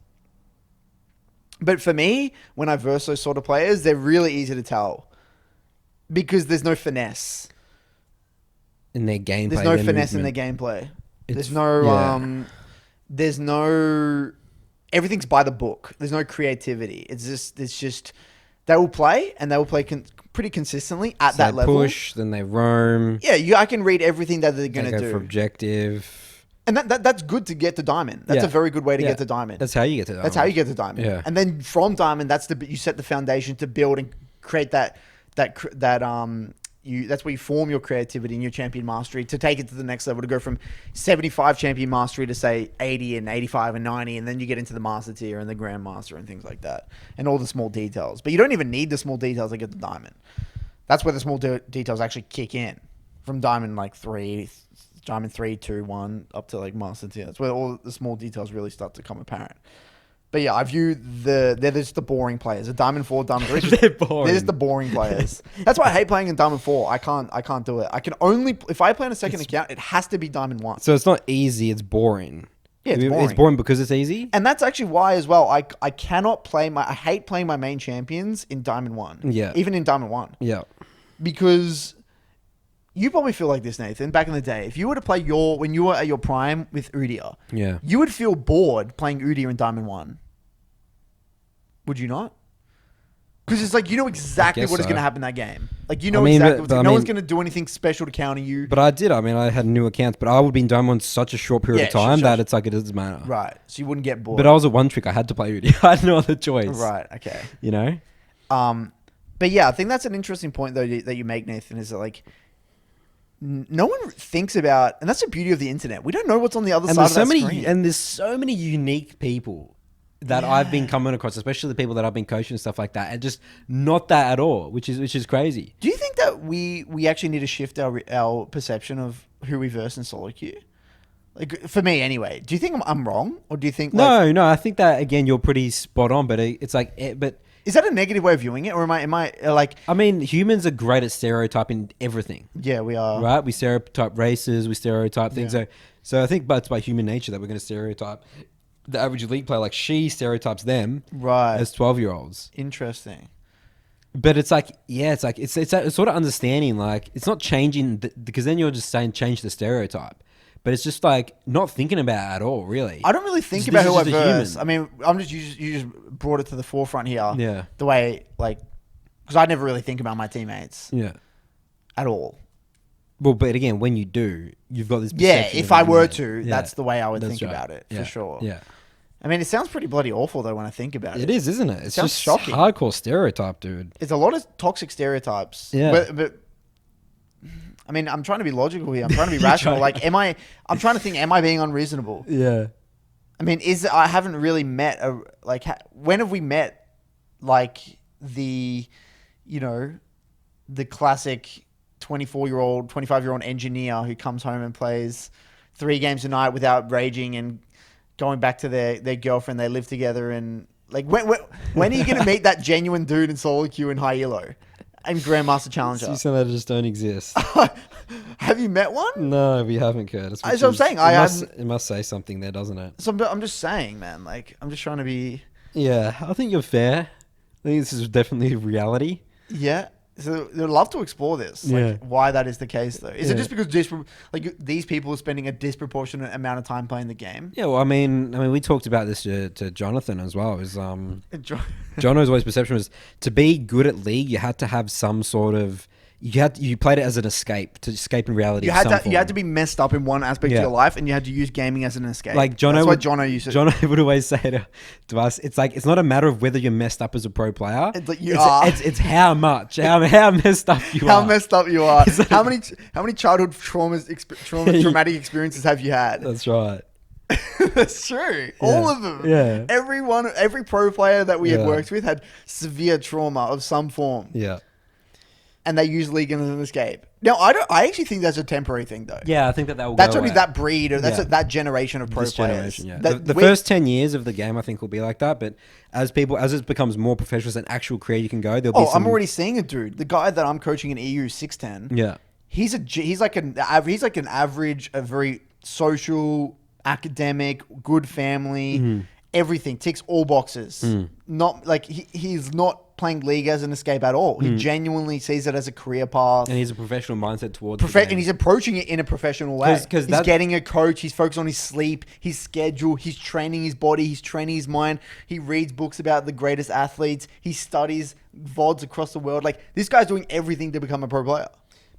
A: But for me, when I verse those sort of players, they're really easy to tell because there's no finesse
B: in their gameplay.
A: There's no finesse in their gameplay. There's no. Everything's by the book. There's no creativity. It's just they will play and they will play pretty consistently at that level.
B: They push, then they roam.
A: Yeah, I can read everything that they're going to do
B: for objective.
A: And that's good to get to Diamond. That's a very good way to get to Diamond.
B: That's how you get to Diamond.
A: That's how you get to Diamond.
B: Yeah.
A: And then from Diamond, you set the foundation to build and create that's where you form your creativity and your champion mastery to take it to the next level, to go from 75 champion mastery to say 80 and 85 and 90, and then you get into the master tier and the grandmaster and things like that, and all the small details. But you don't even need the small details to get to Diamond. That's where the small details actually kick in from Diamond 3, 2, 1 up to like master tier. That's where all the small details really start to become apparent. But yeah, I view they're just the boring players. The Diamond 4, Diamond 3,
B: they're boring.
A: They're just the boring players. That's why I hate playing in Diamond 4. I can't do it. I can only, if I play on a second account, it has to be Diamond 1.
B: So it's not easy, it's boring.
A: Yeah, it's boring.
B: It's boring because it's easy?
A: And that's actually why as well, I cannot play I hate playing my main champions in Diamond 1.
B: Yeah.
A: Even in Diamond 1.
B: Yeah.
A: Because you probably feel like this, Nathan. Back in the day, if you were to play when you were at your prime with Udyr, you would feel bored playing Udyr in Diamond 1. Would you not? Because it's like you know exactly what is going to happen in that game. Like you know exactly what's no one's going to do anything special to counter you.
B: But I did. I mean, I had new accounts, but I would be in Diamond 1 such a short period of time that it's like it doesn't matter.
A: Right. So you wouldn't get bored.
B: But I was a one trick. I had to play Udyr. I had no other choice.
A: Right. Okay.
B: You know.
A: But yeah, I think that's an interesting point though that you make, Nathan. Is that like no one thinks about, and that's the beauty of the internet. We don't know what's on the other side of that screen.
B: And there's so many unique people that I've been coming across, especially the people that I've been coaching and stuff like that, and just not that at all, which is crazy.
A: Do you think that we actually need to shift our perception of who we verse in SoloQ? Like for me, anyway. Do you think I'm wrong, or do you think
B: no? I think that again you're pretty spot on, but it's like
A: is that a negative way of viewing it, or am I like?
B: I mean, humans are great at stereotyping everything.
A: Yeah, we are.
B: Right? We stereotype races, we stereotype things. Yeah. So I think, but it's by human nature that we're going to stereotype the average league player. Like she stereotypes them as 12-year-olds.
A: Interesting.
B: But it's like, it's sort of understanding. Like it's not changing because then you're just saying change the stereotype. But it's just like not thinking about it at all, really.
A: I don't really think about who I verse. I mean, you just brought it to the forefront here.
B: Yeah.
A: The way, like, because I never really think about my teammates.
B: Yeah.
A: At all.
B: Well, but again, when you do, you've got this.
A: Yeah, if I were to, that's the way I would think about it, for sure.
B: Yeah.
A: I mean, it sounds pretty bloody awful, though, when I think about it.
B: It is, isn't it? It
A: sounds
B: just
A: shocking.
B: Hardcore stereotype, dude.
A: It's a lot of toxic stereotypes.
B: Yeah.
A: But I mean, I'm trying to be logical here. I'm trying to be rational. Like, I'm trying to think, am I being unreasonable?
B: Yeah.
A: I mean, I haven't really met when have we met, like, the classic 24-year-old, 25-year-old engineer who comes home and plays 3 games a night without raging and going back to their girlfriend. They live together and, like, when are you going to meet that genuine dude in SoloQ and High Elo? And Grandmaster Challenger.
B: See some that just don't exist.
A: Have you met one?
B: No, we haven't, Curtis.
A: That's what I'm saying.
B: It must say something there, doesn't it?
A: So I'm just saying, man. Like, I'm just trying to be...
B: Yeah, I think you're fair. I think this is definitely reality.
A: Yeah. So they'd love to explore this. Like, why that is the case, though. Is it just because these people are spending a disproportionate amount of time playing the game?
B: Yeah, well, I mean, we talked about this to Jonathan as well. Jono's always perception was to be good at League, you had to have some sort of... You played it as an escape in reality.
A: You had to be messed up in one aspect of your life, and you had to use gaming as an escape.
B: Like
A: That's why Jono used it.
B: Jono would always say to us, "It's like it's not a matter of whether you're messed up as a pro player.
A: It's like
B: it's how much, how messed up you are.
A: How messed up you are. Like, how many childhood traumatic experiences have you had?
B: That's right.
A: That's true. Yeah. All of them.
B: Yeah.
A: Every pro player that we had worked with had severe trauma of some form.
B: Yeah.
A: And they use League as an escape. Now, I actually think that's a temporary thing, though.
B: Yeah, I think that will.
A: That's
B: go
A: only
B: away.
A: that breed, or that generation of pro players.
B: Yeah. The first 10 years of the game, I think, will be like that. But as it becomes more professional, as an actual career you can go, there'll be.
A: I'm already seeing a dude. The guy that I'm coaching in EU 610.
B: Yeah.
A: He's like an average, a very social, academic, good family, everything ticks all boxes. Not like he's not playing League as an escape at all. He genuinely sees it as a career path.
B: And he's a professional mindset towards the game.
A: And he's approaching it in a professional way. He's getting a coach. He's focused on his sleep, his schedule. He's training his body. He's training his mind. He reads books about the greatest athletes. He studies VODs across the world. Like, this guy's doing everything to become a pro player.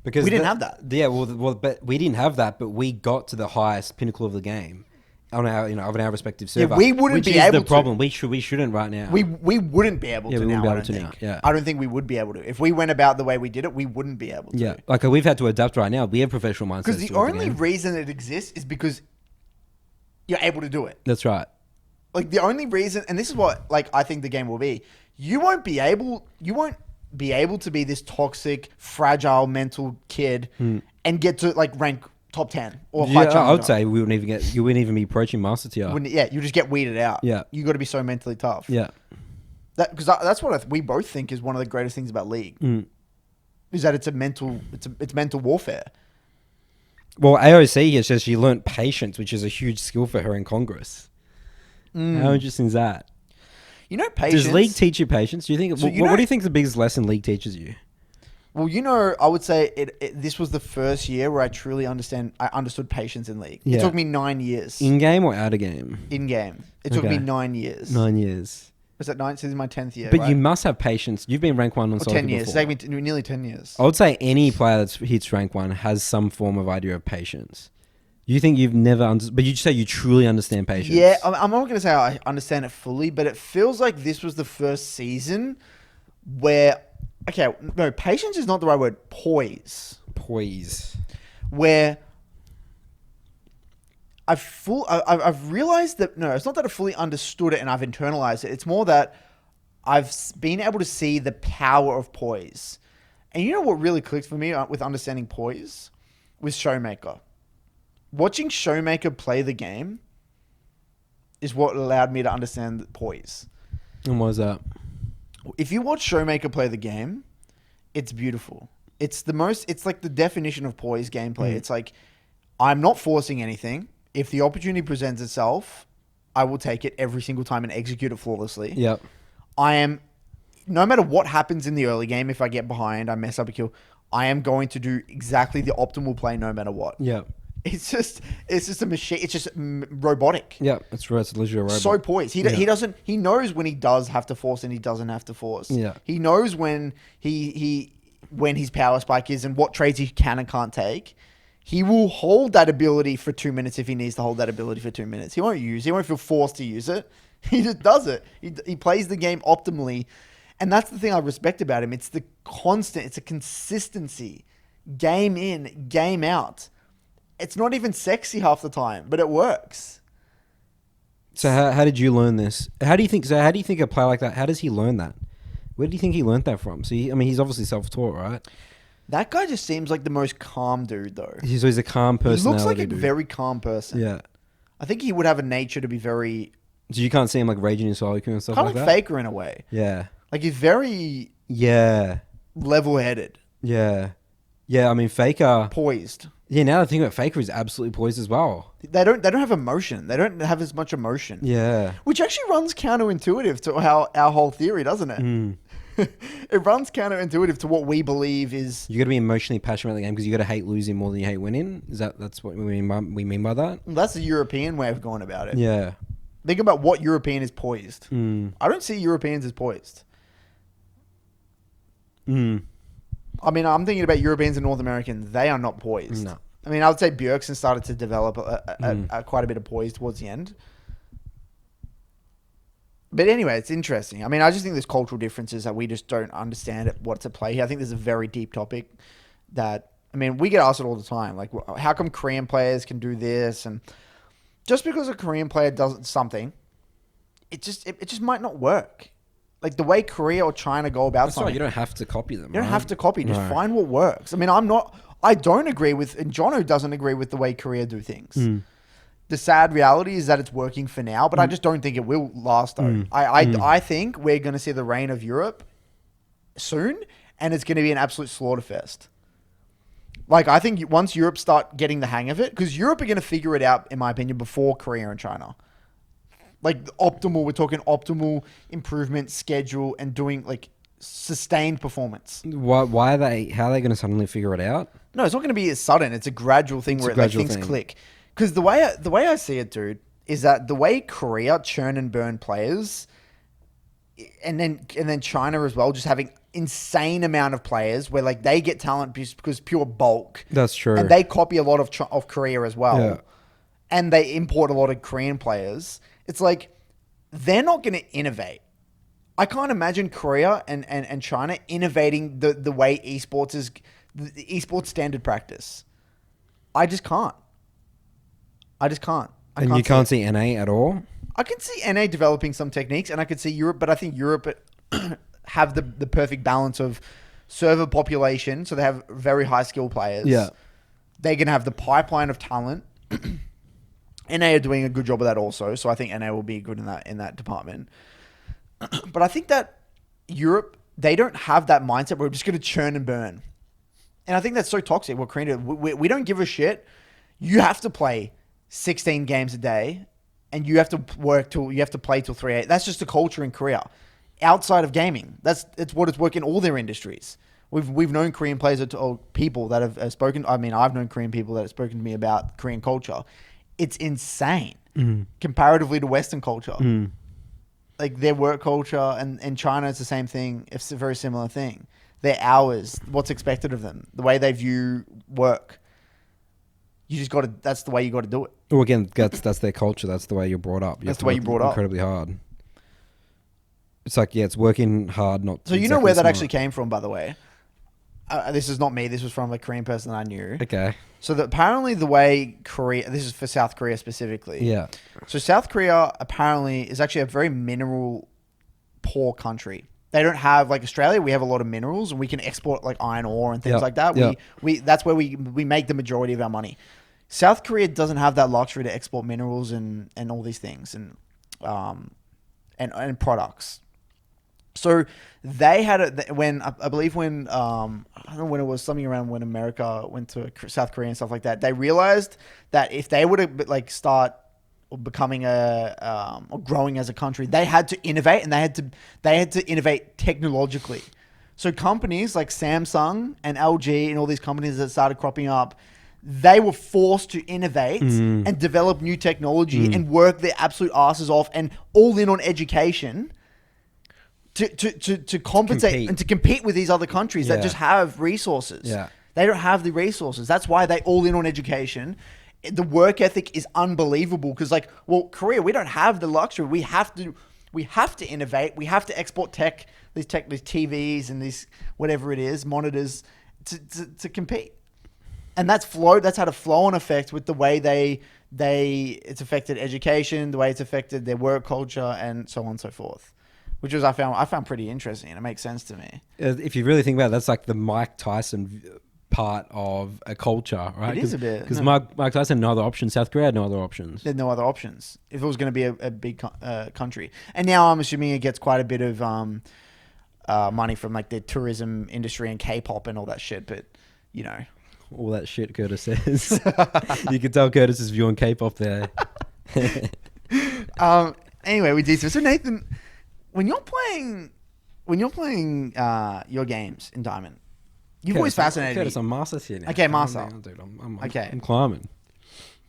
A: Because we didn't have that.
B: Yeah, well, but we didn't have that, but we got to the highest pinnacle of the game. On our, of our respective server.
A: Yeah, we wouldn't be able to.
B: Which is the problem. We shouldn't right now.
A: We wouldn't be able to now, I don't think.
B: Yeah.
A: I don't think we would be able to. If we went about the way we did it, we wouldn't be able to.
B: Yeah. Like, we've had to adapt right now. We have professional mindsets.
A: Because the only reason it exists is because you're able to do it.
B: That's right.
A: Like, the only reason, and this is what, like, I think the game will be, you won't be able to be this toxic, fragile mental kid and get to, like, rank top 10 or high challenger.
B: I would say you wouldn't even be approaching master tier.
A: You just get weeded out.
B: Yeah.
A: You got to be so mentally tough.
B: Yeah.
A: Because that's what we both think is one of the greatest things about League. Is that it's mental warfare.
B: Well, AOC here says she learnt patience, which is a huge skill for her in Congress. How interesting is that?
A: Patience.
B: Does League teach you patience? Do you think? What do you think the biggest lesson League teaches you?
A: Well, I would say this was the first year where I understood patience in League.
B: Yeah.
A: It took me 9 years.
B: In game or out of game?
A: In game. It took me
B: Okay.
A: 9 years.
B: 9 years.
A: Was that 9? So this is my 10th year,
B: But
A: right?
B: you must have patience. You've been rank 1 on
A: Or
B: SoloQ
A: 10 years.
B: before.
A: It's taken me nearly 10 years.
B: I would say any player that hits rank 1 has some form of idea of patience. You think you've never but you say you truly understand patience.
A: Yeah, I'm not going to say I understand it fully, but it feels like this was the first season where... Okay, no, patience is not the right word. Poise. Where I've realized that... No, it's not that I fully understood it and I've internalized it. It's more that I've been able to see the power of poise. And you know what really clicked for me with understanding poise? Was Showmaker. Watching Showmaker play the game is what allowed me to understand poise.
B: And what is that?
A: If you watch Showmaker play the game, it's beautiful. It's like the definition of poise gameplay. It's like, I'm not forcing anything. If the opportunity presents itself, I will take it every single time and execute it flawlessly.
B: Yep.
A: No matter what happens in the early game, if I get behind, I mess up a kill, I am going to do exactly the optimal play no matter what.
B: Yep.
A: It's just a machine. It's just robotic.
B: Yeah, it's literally a robot.
A: So poised. He knows when he does have to force and he doesn't have to force.
B: Yeah.
A: He knows when when his power spike is and what trades he can and can't take. He will hold that ability for 2 minutes if he needs to hold that ability for 2 minutes. He won't feel forced to use it. He just does it. He plays the game optimally. And that's the thing I respect about him. It's the consistency. Game in, game out. It's not even sexy half the time, but it works.
B: So how did you learn this? How do you think a player like that, how does he learn that? Where do you think he learned that from? So he's obviously self-taught, right?
A: That guy just seems like the most calm dude, though.
B: He's a calm personality.
A: He looks like a
B: dude.
A: very calm person.
B: Yeah.
A: I think he would have a nature to be very...
B: So you can't see him like raging in SoloQ and stuff
A: kind
B: like
A: of
B: that?
A: Faker in a way.
B: Yeah.
A: Like he's very...
B: Yeah.
A: Level-headed.
B: Yeah. Yeah, I mean, Faker...
A: Poised.
B: Yeah, now that I think about it, Faker is absolutely poised as well.
A: They don't have emotion. They don't have as much emotion.
B: Yeah.
A: Which actually runs counterintuitive to our whole theory, doesn't it?
B: Mm.
A: It runs counterintuitive to what we believe is...
B: You got to be emotionally passionate about the game because you got to hate losing more than you hate winning. That's what we mean by that?
A: That's the European way of going about it.
B: Yeah.
A: Think about what European is poised.
B: Mm.
A: I don't see Europeans as poised.
B: Mm.
A: I mean, I'm thinking about Europeans and North Americans. They are not poised.
B: No.
A: I mean, I would say Bjergsen started to develop quite a bit of poise towards the end. But anyway, it's interesting. I mean, I just think there's cultural differences that we just don't understand what's at play here. I think there's a very deep topic that, I mean, we get asked it all the time. Like, how come Korean players can do this? And just because a Korean player does something, it just might not work. Like the way Korea or China go about
B: That's
A: something.
B: right. You don't have to copy them.
A: You don't
B: right?
A: have to copy. Just
B: No.
A: find what works. I mean, I don't agree with, and Jono doesn't agree with the way Korea do things.
B: Mm.
A: The sad reality is that it's working for now, but I just don't think it will last though. I think we're going to see the reign of Europe soon, and it's going to be an absolute slaughter fest. Like, I think once Europe start getting the hang of it, because Europe are going to figure it out, in my opinion, before Korea and China. Like, we're talking optimal improvement schedule and doing, like, sustained performance.
B: How are they going to suddenly figure it out?
A: No, it's not going to be as sudden. It's a gradual thing where things click. Because the way I see it, dude, is that the way Korea churn and burn players, and then China as well, just having insane amount of players where like they get talent because pure bulk.
B: That's true.
A: And they copy a lot of Korea as well.
B: Yeah.
A: And they import a lot of Korean players. It's like they're not going to innovate. I can't imagine Korea and China innovating the way esports is the esports standard practice. I just can't.
B: And you can't see NA at all?
A: I can see NA developing some techniques, and I could see Europe, but I think Europe have the perfect balance of server population, so they have very high skill players.
B: Yeah.
A: They're going to have the pipeline of talent. NA are doing a good job of that also, so I think NA will be good in that department. But I think that Europe, they don't have that mindset where we're just going to churn and burn. And I think that's so toxic. We don't give a shit. You have to play 16 games a day, and you have to play till 3 a.m. That's just the culture in Korea. Outside of gaming, it's what it's working in all their industries. We've known Korean players or people that have spoken. I mean, I've known Korean people that have spoken to me about Korean culture. It's insane comparatively to Western culture. Like their work culture and China, it's the same thing. It's a very similar thing. Their hours, what's expected of them, the way they view work. You just got to. That's the way you got to do it.
B: Well, again, that's their culture. That's the way you're brought up.
A: That's the way you're brought up.
B: Incredibly hard. It's like, yeah, it's working hard, not.
A: So you know where that actually came from, by the way. This is not me. This was from a Korean person that I knew.
B: Okay.
A: So apparently the way Korea, this is for South Korea specifically.
B: Yeah.
A: So South Korea apparently is actually a very mineral poor country. They don't have, like Australia, we have a lot of minerals and we can export like iron ore and things like that. We that's where we make the majority of our money. South Korea doesn't have that luxury to export minerals and all these things and products. So they had when I believe when I don't know when it was, something around when America went to South Korea and stuff like that. They realized that if they were to like start becoming or growing as a country, they had to innovate and they had to innovate technologically. So companies like Samsung and LG and all these companies that started cropping up, they were forced to innovate and develop new technology and work their absolute asses off and all in on education. To compensate and to compete with these other countries that just have resources. Yeah. They don't have the resources. That's why they all in on education. The work ethic is unbelievable because, like, well, Korea, we don't have the luxury. We have to innovate. We have to export these TVs and these whatever it is, monitors to compete. And that's had a flow-on effect with the way it's affected education, the way it's affected their work culture, and so on and so forth. Which was I found pretty interesting. It makes sense to me.
B: If you really think about it, that's like the Mike Tyson part of a culture, right?
A: It is a bit.
B: Because Mike Tyson had no other options. South Korea had no other options.
A: They had no other options if it was going to be a big country. And now I'm assuming it gets quite a bit of money from like the tourism industry and K-pop and all that shit. But, you know.
B: All that shit Curtis says. You can tell Curtis's view on K-pop there.
A: Anyway, we did so Nathan... When you're playing your games in Diamond, you've always fascinated me.
B: I'm Master here now.
A: Okay, Master.
B: Dude, I'm climbing.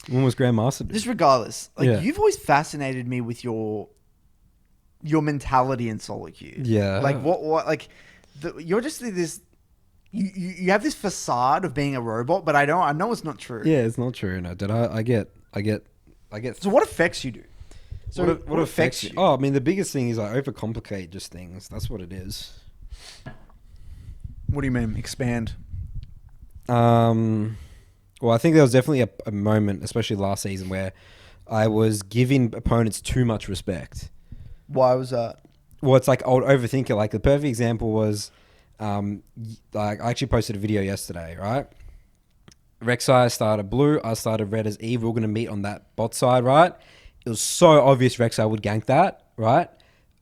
B: I'm almost Grandmaster.
A: Just regardless, you've always fascinated me with your mentality in SoloQ.
B: Yeah.
A: Like you're just this. You have this facade of being a robot, but I know it's not true.
B: Yeah, it's not true. No, dude, I get.
A: So what affects you, dude? So
B: what affects you? Oh, I mean, the biggest thing is I overcomplicate just things. That's what it is.
A: What do you mean? Expand.
B: Well, I think there was definitely a moment, especially last season, where I was giving opponents too much respect.
A: Why was that?
B: Well, it's like I would overthink it. Like the perfect example was, like I actually posted a video yesterday, right? Rek'Sai started blue, I started red as Eve. We were going to meet on that bot side, right? It was so obvious Rek'Sai would gank that, right?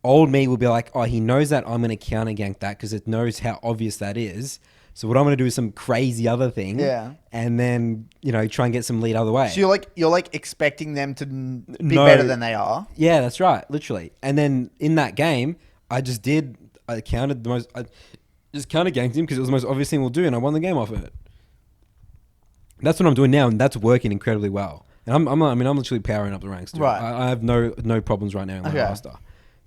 B: Old me would be like, oh, he knows that I'm going to counter gank that because it knows how obvious that is. So what I'm going to do is some crazy other thing. Yeah. And then, try and get some lead other way.
A: So you're like expecting them to be better than they are?
B: Yeah, that's right. Literally. And then in that game, I just counter ganked him because it was the most obvious thing we'll do and I won the game off of it. That's what I'm doing now and that's working incredibly well. And I'm literally powering up the ranks, dude. Right. I have no problems right now in my master.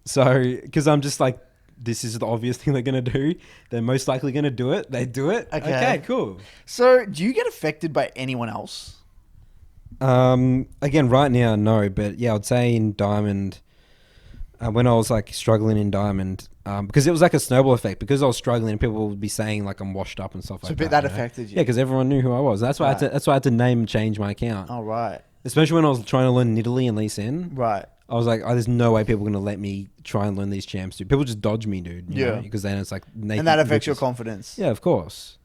B: So, because I'm just like, this is the obvious thing they're going to do. They're most likely going to do it. They do it. Okay, cool.
A: So, do you get affected by anyone else?
B: Again, right now, no. But yeah, I'd say in Diamond, when I was like struggling in Diamond, because it was like a snowball effect. Because I was struggling, people would be saying like I'm washed up and stuff like that.
A: So that affected you?
B: Yeah, because everyone knew who I was. That's why I had to name and change my account.
A: Oh, right.
B: Especially when I was trying to learn Nidalee and Lee Sin.
A: Right.
B: I was like, there's no way people are going to let me try and learn these champs, dude. People just dodge me, dude. You know? Because then it's like...
A: And that affects your confidence.
B: Yeah, of course.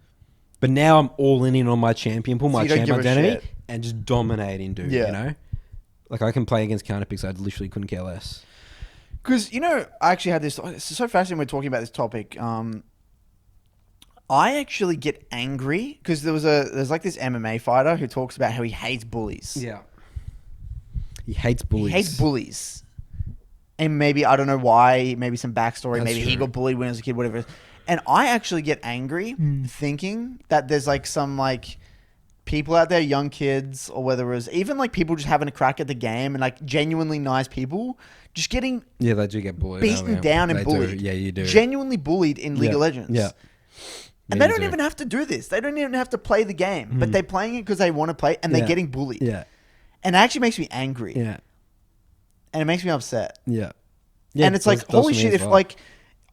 B: But now I'm all in on my champion pool, my champ identity, and just dominating, dude, Like, I can play against counterpicks. I literally couldn't care less.
A: Because, I actually had this... It's so fascinating we're talking about this topic. I actually get angry because there's like this MMA fighter who talks about how he hates bullies.
B: Yeah. He hates bullies.
A: And maybe, I don't know why, maybe some backstory, maybe he got bullied when he was a kid, whatever. And I actually get angry thinking that there's like some like people out there, young kids, or whether it was even like people just having a crack at the game and like genuinely nice people just getting
B: Yeah, they do get bullied.
A: beaten down and
B: They
A: bullied.
B: do. Yeah, you do.
A: Genuinely bullied in League of Legends.
B: Yeah.
A: And they don't even have to do this. They don't even have to play the game. But they're playing it because they want to play and they're getting bullied.
B: Yeah.
A: And it actually makes me angry.
B: Yeah.
A: And it makes me upset.
B: Yeah.
A: And it's like, holy shit, if like,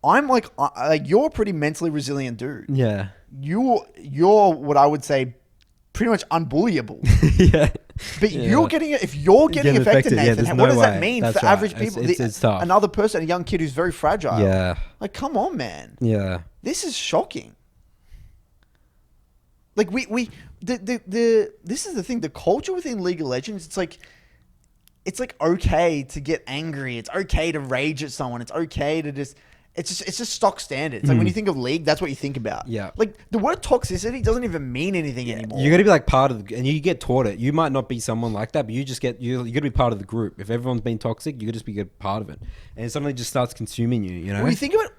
A: I'm like you're a pretty mentally resilient dude.
B: Yeah.
A: You're what I would say pretty much unbullyable.
B: Yeah.
A: But you're getting it. If you're getting affected, Nathan, what does that mean for average people?
B: It's tough.
A: Another person, a young kid who's very fragile.
B: Yeah.
A: Like, come on, man.
B: Yeah.
A: This is shocking. Like this is the thing. The culture within League of Legends, it's like okay to get angry. It's okay to rage at someone. It's okay to just. It's just stock standard. It's like when you think of League, that's what you think about.
B: Yeah.
A: Like the word toxicity doesn't even mean anything anymore.
B: You got to be like part of and you get taught it. You might not be someone like that, but you just get you got to be part of the group. If everyone's been toxic, you got to just be a part of it, and it suddenly just starts consuming you. You know.
A: When you think about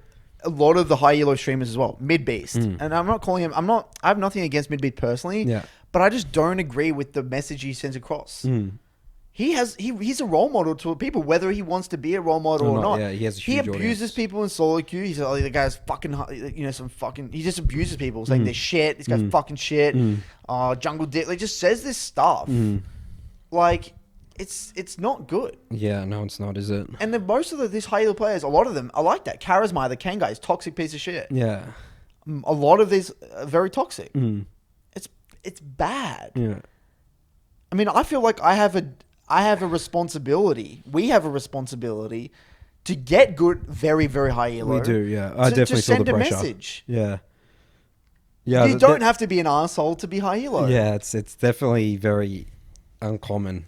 A: a lot of the high elo streamers as well, mid beast, and I'm not calling him. I have nothing against mid beast personally.
B: Yeah.
A: But I just don't agree with the message he sends across. He's a role model to people, whether he wants to be a role model or not.
B: Yeah, he has a huge
A: abuses
B: audience.
A: people in SoloQ. He's like, the guy's fucking, he just abuses people, saying they're shit. This guy's fucking shit. Jungle dick. Like, just says this stuff. Like, it's not good.
B: Yeah, no, it's not, is it?
A: And then most of these high elo players, a lot of them are like that. Charisma, the Ken guy, is toxic piece of shit.
B: Yeah.
A: A lot of these are very toxic. It's bad.
B: Yeah.
A: I mean, I feel like I have a responsibility. We have a responsibility to get good, very, very high elo.
B: We do, yeah. I definitely feel the pressure.
A: Send a message.
B: Yeah. Yeah.
A: You don't have to be an asshole to be high elo.
B: Yeah, it's definitely very uncommon.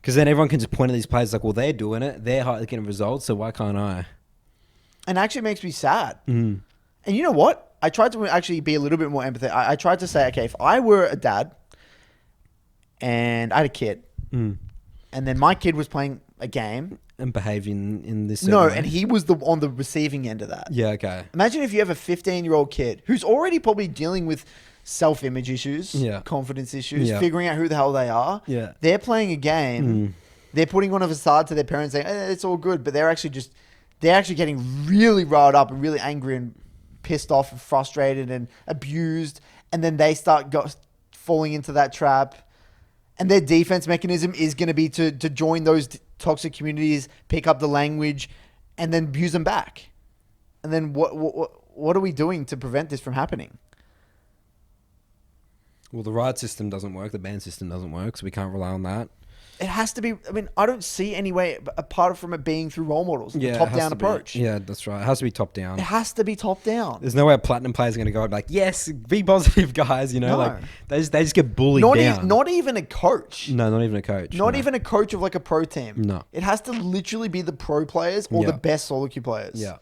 B: Because then everyone can just point at these players like, well, they're doing it. They're getting results, so why can't I?
A: And it actually makes me sad. And you know what? I tried to actually be a little bit more empathetic. I tried to say, okay, if I were a dad and I had a kid, and then my kid was playing a game
B: and behaving in this
A: way.
B: and
A: he was on the receiving end of that.
B: Yeah, okay.
A: Imagine if you have a 15-year-old kid who's already probably dealing with self-image issues, confidence issues, figuring out who the hell they are.
B: Yeah.
A: They're playing a game. They're putting on a facade to their parents saying, it's all good, but they're actually getting really riled up and really angry and pissed off and frustrated and abused, and then they start falling into that trap. And their defense mechanism is going to be to join those toxic communities, pick up the language, and then abuse them back. And then what are we doing to prevent this from happening?
B: Well, the riot system doesn't work. The ban system doesn't work, so we can't rely on that.
A: It has to be. I mean, I don't see any way apart from it being through role models. The top-down approach.
B: Yeah, that's right. It has to be top down.
A: It has to be top down.
B: There's no way a platinum player is going to go and be like, yes, be positive, guys. You know, like they just get bullied down.
A: Not even a coach.
B: No, not even a coach.
A: Not even a coach of like a pro team.
B: No.
A: It has to literally be the pro players or the best SoloQ players.
B: Yeah.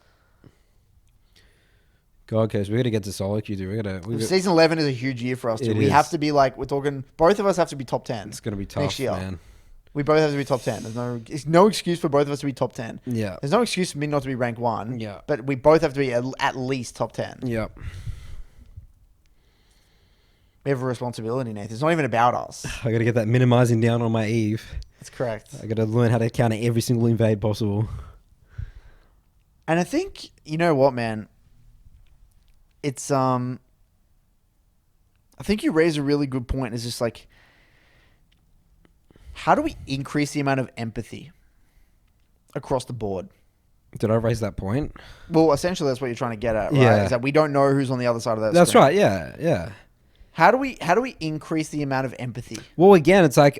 B: God, okay, so we got to get to SoloQ, dude.
A: Season 11 is a huge year for us, too. We have to be like, we're talking, both of us have to be top 10.
B: It's going to be tough,
A: next year.
B: man.
A: We both have to be top 10. There's no excuse for both of us to be top 10.
B: Yeah.
A: There's no excuse for me not to be rank 1.
B: Yeah.
A: But we both have to be at least top 10.
B: Yeah.
A: We have a responsibility, Nathan. It's not even about us.
B: I got to get that minimizing down on my Eve.
A: That's correct.
B: I got to learn how to counter every single invade possible.
A: And I think, you know what, man? It's, I think you raise a really good point. It's just like, how do we increase the amount of empathy across the board?
B: Did I raise that point?
A: Well, essentially, that's what you're trying to get at, right?
B: Yeah.
A: Is that we don't know who's on the other side of that
B: That's
A: screen.
B: right, yeah, yeah.
A: How do we increase the amount of empathy?
B: Well, again, it's like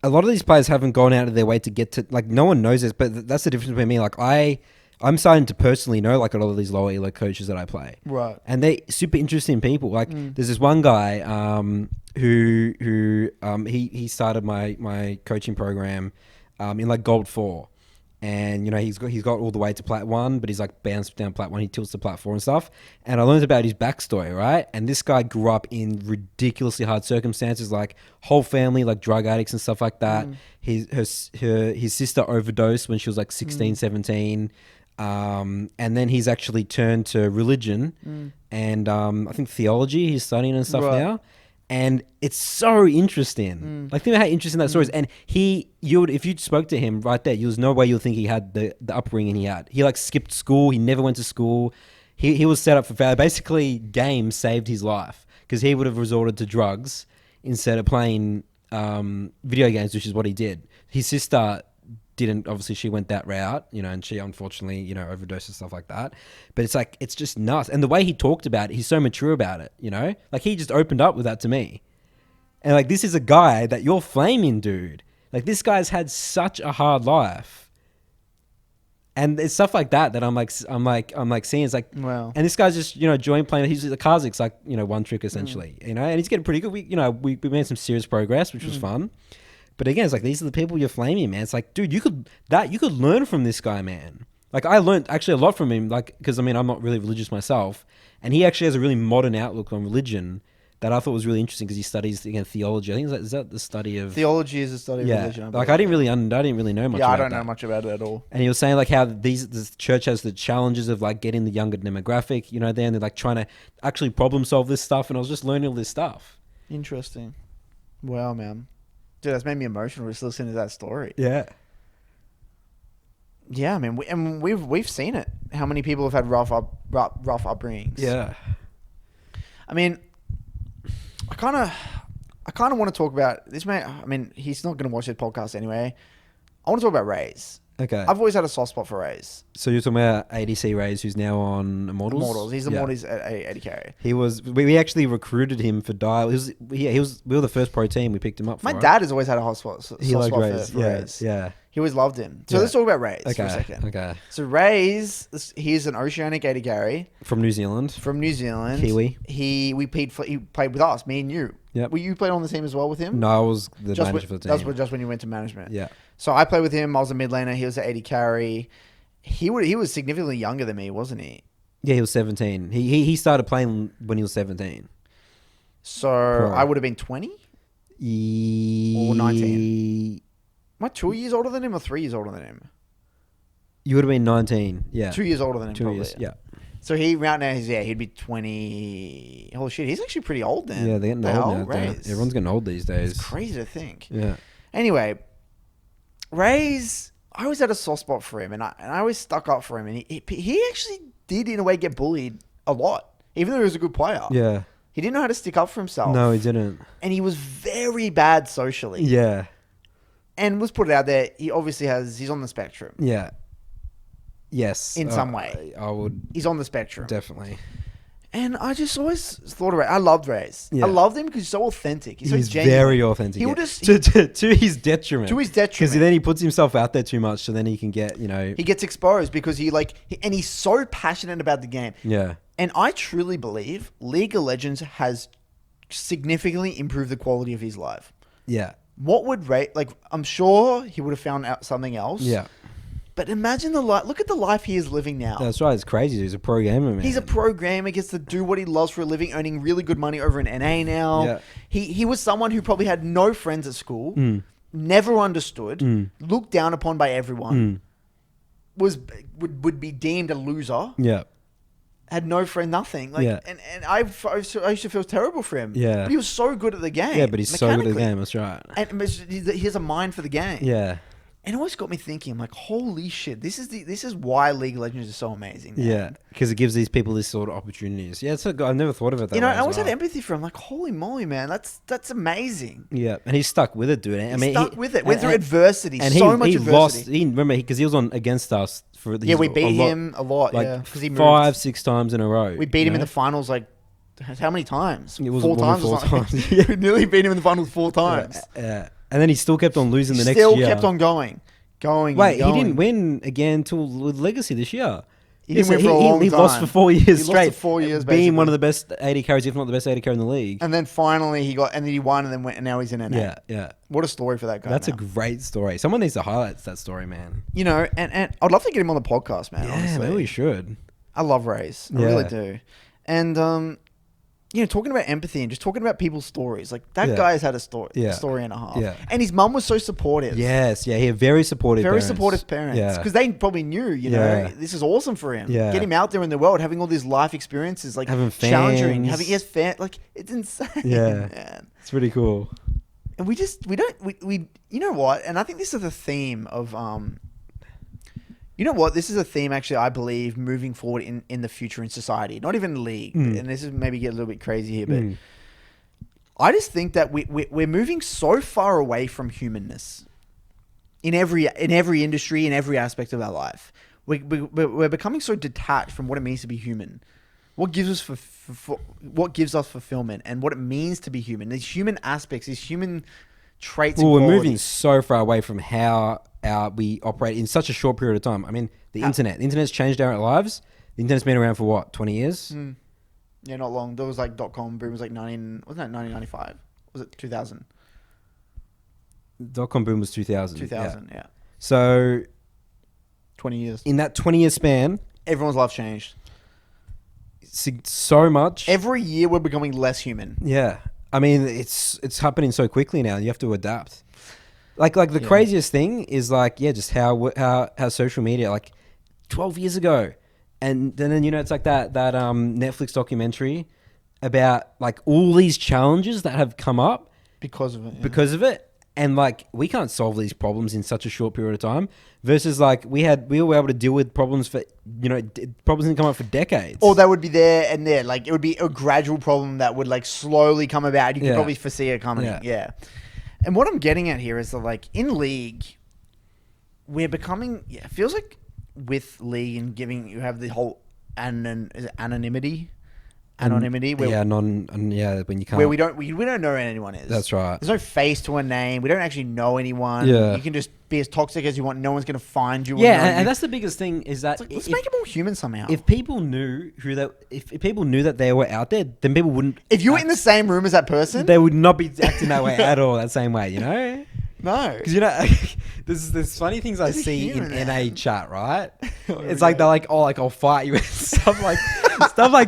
B: a lot of these players haven't gone out of their way to get to, like, no one knows this, but that's the difference between me. Like, I'm starting to personally know, like, a lot of these lower elo coaches that I play.
A: Right.
B: And they're super interesting people. Like, there's this one guy who he started my coaching program in, like, Gold 4. And, you know, he's got all the way to Plat 1, but he's, like, bounced down Plat 1. He tilts to Plat 4 and stuff. And I learned about his backstory, right? And this guy grew up in ridiculously hard circumstances, like, whole family, like, drug addicts and stuff like that. His sister overdosed when she was, like, 16, 17. And then he's actually turned to religion and I think theology he's studying and stuff now. And it's so interesting. Like, think about how interesting that story is. And if you spoke to him right there, there's no way you'll think he had the upbringing he had. He like skipped school. He never went to school. He was set up for failure. Basically, games saved his life because he would have resorted to drugs instead of playing video games, which is what he did. His sister didn't, obviously she went that route, and she unfortunately, overdosed and stuff like that. But it's like, it's just nuts. And the way he talked about it, he's so mature about it, like he just opened up with that to me. And like, this is a guy that you're flaming, dude. Like, this guy's had such a hard life. And it's stuff like that I'm like seeing. It's like,
A: wow.
B: And this guy's just, joined playing. He's the Kazakh's like, one trick essentially, and he's getting pretty good. We made some serious progress, which was fun. But again, it's like, these are the people you're flaming, man. It's like, dude, you could learn from this guy, man. Like, I learned actually a lot from him, like, because I'm not really religious myself, and he actually has a really modern outlook on religion that I thought was really interesting because he studies, again, theology. I think is that the study of
A: theology is the study of religion.
B: Like, I didn't really know much.
A: Yeah,
B: I
A: don't know much about it at all.
B: And he was saying like how this church has the challenges of like getting the younger demographic, and they're like trying to actually problem solve this stuff. And I was just learning all this stuff.
A: Interesting. Wow, man. Dude, that's made me emotional just listening to that story.
B: Yeah.
A: Yeah, I mean, we've seen it. How many people have had rough upbringings?
B: Yeah.
A: I mean, I kind of want to talk about this man. I mean, he's not going to watch this podcast anyway. I want to talk about Raze.
B: Okay.
A: I've always had a soft spot for Raze.
B: So you're talking about ADC Raze, who's now on Immortals?
A: Immortals. He's Immortals at ADK.
B: He was. We actually recruited him for Dial. We were the first pro team. We picked him up for.
A: My dad has always had a hot spot.
B: He liked Raze.
A: For Raze.
B: Yeah.
A: He always loved him. So let's talk about Raze for a second.
B: Okay.
A: So Raze, he's an oceanic AD carry
B: from New Zealand. Kiwi.
A: He played with us, me and you.
B: Yep.
A: Were you played on the team as well with him?
B: No, I was the manager for the team.
A: That's just when you went to management.
B: Yeah.
A: So I played with him. I was a mid laner. He was an AD carry. He was significantly younger than me, wasn't he?
B: Yeah, he was 17. He started playing when he was 17.
A: So I would have been 20? Or 19? Am I 2 years older than him or 3 years older than him?
B: You would have been 19. Yeah.
A: 2 years older than him,
B: 2
A: probably.
B: years, yeah.
A: So right now, he'd be 20. Holy shit, he's actually pretty old then.
B: Yeah, they're getting old now. Everyone's getting old these days.
A: It's crazy to think.
B: Yeah.
A: Anyway, Raze, I always had a soft spot for him, and I always stuck up for him, and he actually did in a way get bullied a lot, even though he was a good player.
B: Yeah.
A: He didn't know how to stick up for himself.
B: No, he didn't.
A: And he was very bad socially.
B: Yeah.
A: And let's put it out there, he's on the spectrum.
B: Yeah. Yes.
A: In some way.
B: I would.
A: He's on the spectrum.
B: Definitely.
A: And I just always thought about it. I loved Raze. Yeah. I loved him because he's so authentic. He's so genuine.
B: Very authentic.
A: He would just
B: to his detriment.
A: To his detriment.
B: Because then he puts himself out there too much, so then he can get, He
A: gets exposed because and he's so passionate about the game.
B: Yeah.
A: And I truly believe League of Legends has significantly improved the quality of his life.
B: Yeah.
A: What would I'm sure he would have found out something else.
B: Yeah.
A: But imagine look at the life he is living now.
B: That's right. It's crazy. He's a pro gamer, man.
A: He's a pro gamer, gets to do what he loves for a living, earning really good money over in NA now.
B: Yeah.
A: He was someone who probably had no friends at school, never understood, looked down upon by everyone, would be deemed a loser.
B: Yeah.
A: Had no friend, nothing. And I used to feel terrible for him.
B: Yeah.
A: But he was so good at the game.
B: Yeah, but he's so good at the game. That's right.
A: And he has a mind for the game.
B: Yeah.
A: And it always got me thinking, I'm like, holy shit, this is why League of Legends is so amazing. Man.
B: Yeah, because it gives these people this sort of opportunities. Yeah, I've never thought of it that way.
A: I always had empathy for him. Like, holy moly, man, that's amazing.
B: Yeah, and he's stuck with it, dude.
A: He stuck with it. Went through adversity, and much adversity.
B: Lost. Remember, because he was on against us for
A: we beat him a lot. Because he moved
B: 5-6 times in a row.
A: We beat him in the finals how many times?
B: It was
A: 4 times.
B: Four times.
A: We nearly beat him in the finals 4 times.
B: Yeah. And then he still kept on losing the next year.
A: Still kept on going.
B: Wait, he didn't win again with Legacy this year.
A: He didn't win for a long time.
B: He lost for 4 years straight.
A: Lost for 4 years,
B: being one of the best AD carries, if not the best AD carry in the league.
A: And then finally he won, and then went, and now he's in NA.
B: Yeah.
A: What a story for that guy.
B: That's a great story. Someone needs to highlight that story, man.
A: And I'd love to get him on the podcast, man.
B: Yeah,
A: honestly.
B: maybe we should.
A: I love Raze. I really do. And talking about empathy and just talking about people's stories. Like that guy has had a story and a half.
B: Yeah.
A: And his mum was so supportive.
B: Yes, yeah, he had very supportive
A: parents.
B: Yeah.
A: Because they probably knew, this is awesome for him.
B: Yeah.
A: Get him out there in the world, having all these life experiences, like
B: having
A: challenging,
B: fans.
A: like it's insane.
B: Yeah.
A: Man.
B: It's pretty cool.
A: And we you know what? And I think this is the theme of, you know what? This is a theme, actually, I believe, moving forward in the future in society. Not even league. And this is maybe get a little bit crazy here, but I just think that we're moving so far away from humanness in every industry, in every aspect of our life. We're becoming so detached from what it means to be human. What gives us what gives us fulfillment and what it means to be human. These human aspects, these human traits.
B: Well, we're moving so far away from how we operate in such a short period of time. I mean, the internet's changed our lives. The internet's been around for what, 20 years?
A: Yeah, not long. There was like .com boom was like 1995? Was it 2000?
B: .com boom was 2000.
A: 2000, yeah.
B: So
A: 20 years.
B: In that 20-year span,
A: everyone's life changed.
B: So much.
A: Every year we're becoming less human.
B: Yeah. I mean, it's happening so quickly now. You have to adapt. Like the craziest thing is just how social media, like 12 years ago, and then it's like that Netflix documentary about like all these challenges that have come up
A: because of it.
B: And like we can't solve these problems in such a short period of time. Versus like we were able to deal with problems for problems didn't come up for decades.
A: Or they would be there and there. Like it would be a gradual problem that would like slowly come about. You could probably foresee it coming. Yeah. And what I'm getting at here is that like in league, we're becoming. Yeah, it feels like with league and giving you have the whole anonymity. Anonymity,
B: when you can't,
A: where we don't know who anyone is.
B: That's right.
A: There's no face to a name. We don't actually know anyone.
B: Yeah.
A: You can just be as toxic as you want. No one's going to find you.
B: Yeah, and that's the biggest thing is that
A: let's make it more human somehow.
B: If people knew if people knew that they were out there, then people wouldn't.
A: If you were in the same room as that person,
B: they would not be acting that way at all. That same way,
A: No,
B: because there's funny things I see in NA chat, right? It's like they're like, I'll fight you and stuff like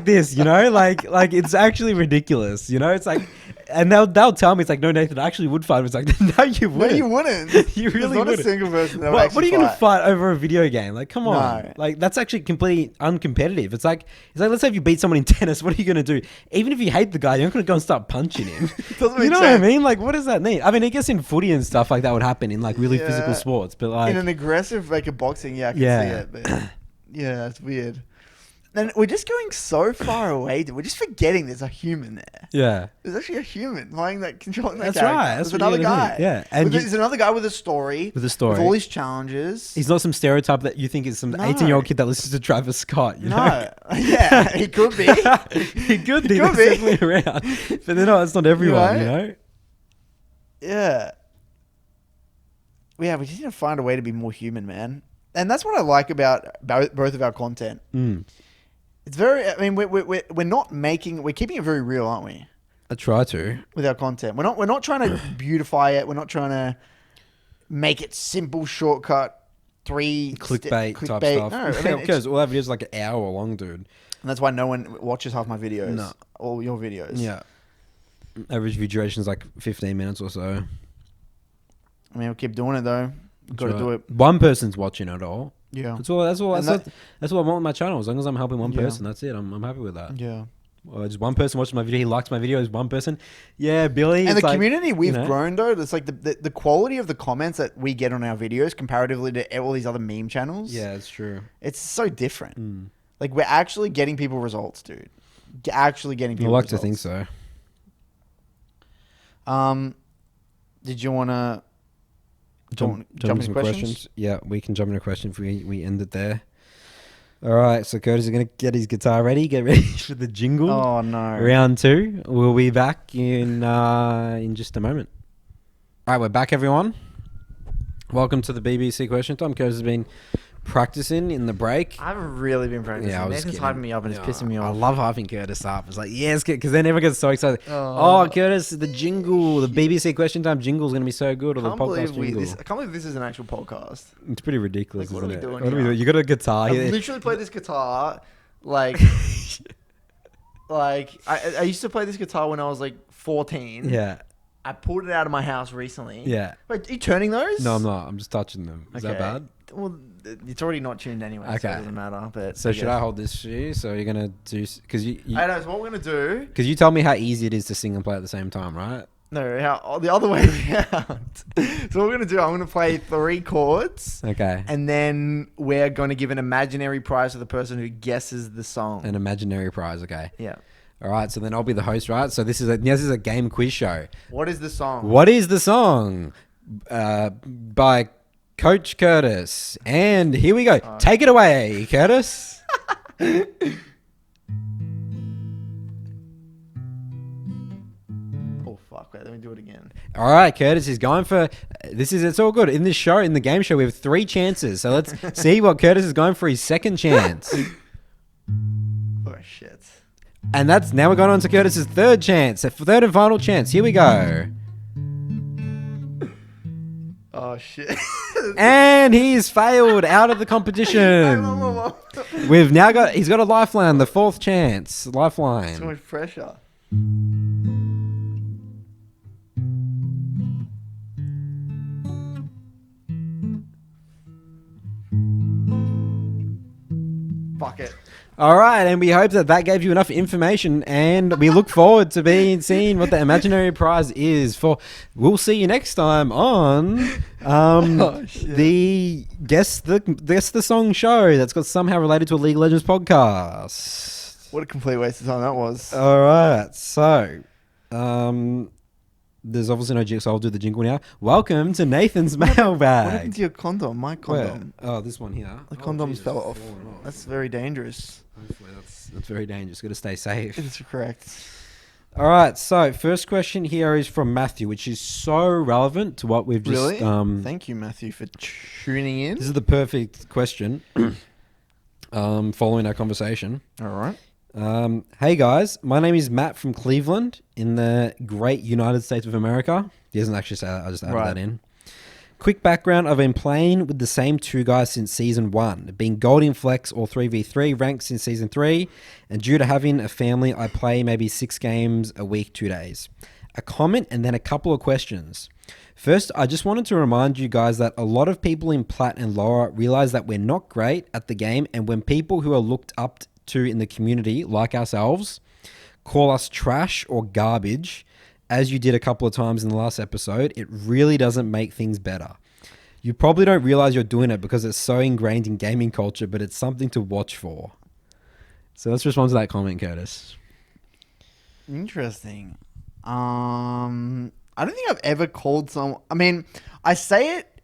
B: this, like it's actually ridiculous, It's like, and they'll tell me it's like, no, Nathan, I actually would fight. It's like, no, you wouldn't.
A: No, you wouldn't.
B: You really wouldn't.
A: Not a single person.
B: What are you going to fight over a video game? Like, come on,
A: No.
B: like that's actually completely uncompetitive. It's like let's say if you beat someone in tennis, what are you going to do? Even if you hate the guy, you're not going to go and start punching him. You know what I mean? Like, what does that mean? I mean, I guess in footy and stuff like that would happen in like really physical sports, but like
A: in an aggressive like a boxing, I can see it. But yeah, it's weird. And we're just going so far away. We're just forgetting there's a human there.
B: Yeah.
A: There's actually a human controlling that character.
B: That's right.
A: There's another guy.
B: Yeah.
A: And there's another guy with a story. With all these challenges.
B: He's not some stereotype that you think is some 18-year-old kid that listens to Travis Scott.
A: No. Yeah, he could be.
B: He could be. He's definitely around. But it's not everyone,
A: Yeah. Yeah, we just need to find a way to be more human, man. And that's what I like about both of our content. It's very. I mean, we're not making. We're keeping it very real, aren't we?
B: I try to
A: with our content. We're not trying to beautify it. We're not trying to make it simple, shortcut,
B: clickbait type stuff.
A: No, I mean,
B: because all our videos are like an hour long, dude.
A: And that's why no one watches half my videos.
B: No,
A: all your videos.
B: Yeah, average view duration is like 15 minutes or so.
A: I mean, we'll keep doing it though. We've got to do it.
B: One person's watching it all.
A: Yeah,
B: that's all I want with my channel. As long as I'm helping one person, that's it. I'm happy with that.
A: Yeah.
B: Well, just one person watches my video. He likes my videos. One person. Yeah, Billy.
A: And the community we've grown though, it's like the quality of the comments that we get on our videos comparatively to all these other meme channels.
B: Yeah, it's true.
A: It's so different. Like we're actually getting people results, dude. Actually getting people results.
B: I like to think so.
A: Did you want to jump into questions?
B: Yeah, we can jump into questions if we end it there. All right, so Curtis is going to get his guitar ready. Get ready for the jingle.
A: Oh, no.
B: Round 2. We'll be back in just a moment. All right, we're back, everyone. Welcome to the BBC Question Time. Curtis has been practicing in the break.
A: I've really been practicing.
B: Yeah,
A: Nathan's hyping me up and it's pissing me off.
B: I love hyping Curtis up. It's like, yes, because then everyone gets so excited. Oh, Curtis, the jingle, the BBC Question Time jingle is going to be so good. Or the podcast jingle.
A: I can't believe this is an actual podcast.
B: It's pretty ridiculous,
A: like,
B: isn't it?
A: What are we doing?
B: You got a guitar
A: I
B: here.
A: literally played this guitar like Like, I used to play this guitar when I was like 14.
B: Yeah.
A: I pulled it out of my house recently.
B: Yeah.
A: Wait, are you turning those?
B: No, I'm not. I'm just touching them. Is that bad?
A: Well, it's already not tuned anyway, so it
B: Okay.
A: doesn't matter. But
B: So should I hold this for you? So you're gonna do because you
A: I know. So what we're gonna do?
B: because you told me how easy it is to sing and play at the same time, right?
A: No, the other way around. So what we're gonna do? I'm gonna play 3 chords.
B: Okay.
A: And then we're gonna give an imaginary prize to the person who guesses the song.
B: An imaginary prize. Okay.
A: Yeah.
B: All right. So then I'll be the host, right? So this is a game quiz show.
A: What is the song?
B: What is the song? By Coach Curtis. And here we go. Take it away, Curtis.
A: Oh fuck! Wait, let me do it again.
B: All right, Curtis is going for this. It's all good in this show. In the game show, we have 3 chances. So let's see what Curtis is going for his second chance.
A: Oh shit!
B: And that's now we're going on to Curtis's third chance, third and final chance. Here we go.
A: Oh shit!
B: And he's failed out of the competition. He's got a lifeline, the 4th chance lifeline.
A: So much pressure. Fuck it.
B: All right, and we hope that gave you enough information, and we look forward to seeing what the imaginary prize is for. We'll see you next time on the Guess the Song show that's got somehow related to a League of Legends podcast.
A: What a complete waste of time that was.
B: All right, so there's obviously no jingle, so I'll do the jingle now. Welcome to Nathan's mailbag.
A: What happened to your condom? My condom.
B: Where? Oh, this one here.
A: The condoms
B: Jesus,
A: fell off.
B: fallen off.
A: That's very dangerous.
B: Hopefully that's very dangerous. Got to stay safe.
A: It's correct.
B: All right. So first question here is from Mathew, which is so relevant to what we've just.
A: Really? Thank you, Mathew, for tuning in.
B: This is the perfect question. Following our conversation.
A: All right.
B: Hey guys, my name is Matt from Cleveland in the great United States of America. He doesn't actually say that. I just added that in. Quick background, I've been playing with the same 2 guys since Season 1, being Gold in Flex or 3v3 ranked since Season 3, and due to having a family, I play maybe 6 games a week, 2 days. A comment and then a couple of questions. First, I just wanted to remind you guys that a lot of people in Plat and lower realize that we're not great at the game, and when people who are looked up to in the community, like ourselves, call us trash or garbage, as you did a couple of times in the last episode, it really doesn't make things better. You probably don't realize you're doing it because it's so ingrained in gaming culture, but it's something to watch for. So let's respond to that comment, Curtis.
A: Interesting. I don't think I've ever called someone. I mean, I say it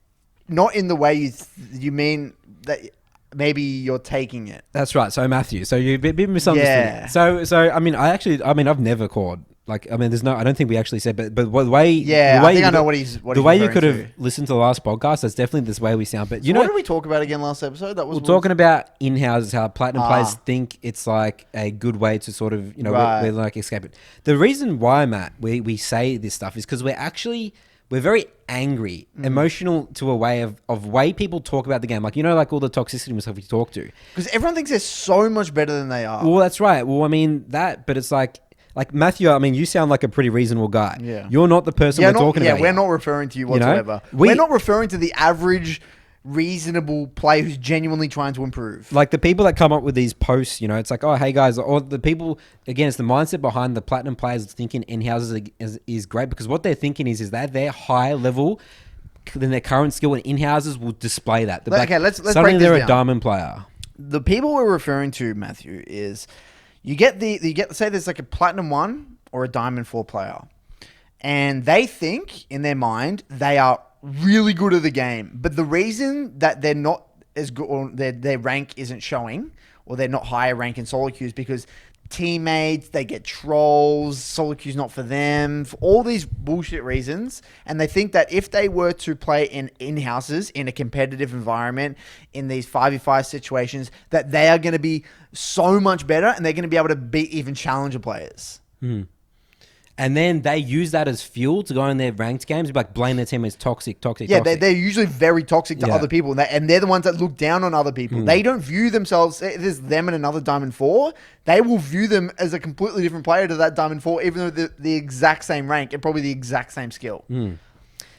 A: not in the way you mean that. Maybe you're taking it.
B: That's right. So Mathew, so you've been misunderstood.
A: Yeah.
B: So I've never called. Like, I mean, I don't think we actually said, but the way.
A: Yeah,
B: the way
A: I think I know what he's.
B: The way you could have listened to the last podcast, that's definitely this way we sound. But
A: what did we talk about again last episode? That was
B: we're talking about in-houses, how Platinum players think it's like a good way to sort of, we're like escape it. The reason why, Matt, we say this stuff is because we're very angry, emotional to a way of way people talk about the game. Like, like all the toxicity and stuff we talk to.
A: Because everyone thinks they're so much better than they are.
B: Well, that's right. Well, I mean, but it's like Mathew, I mean, you sound like a pretty reasonable guy.
A: Yeah.
B: You're not the person we're talking about.
A: Yeah, we're not referring to you whatsoever. We're not referring to the average reasonable player who's genuinely trying to improve.
B: Like the people that come up with these posts, it's like, oh, hey guys, or the people, again, it's the mindset behind the Platinum players thinking in-houses is great, because what they're thinking is that they're higher level than their current skill, and in-houses will display that.
A: Let's
B: suddenly
A: break this
B: they're
A: down.
B: A diamond player.
A: The people we're referring to, Mathew, is you get say there's like a Platinum 1 or a Diamond 4 player, and they think in their mind they are really good at the game, but the reason that they're not as good, or their rank isn't showing, or they're not higher rank in SoloQ, is because teammates, they get trolls, SoloQ's not for them, for all these bullshit reasons, and they think that if they were to play in-houses in a competitive environment, in these 5v5 situations, that they are going to be so much better, and they're going to be able to beat even challenger players.
B: And then they use that as fuel to go in their ranked games, like blame their team as toxic.
A: Yeah, they're usually very toxic to
B: Yeah.
A: other people, and they're the ones that look down on other people. They don't view themselves, if there's them and another Diamond 4, they will view them as a completely different player to that Diamond 4, even though they're the exact same rank and probably the exact same skill.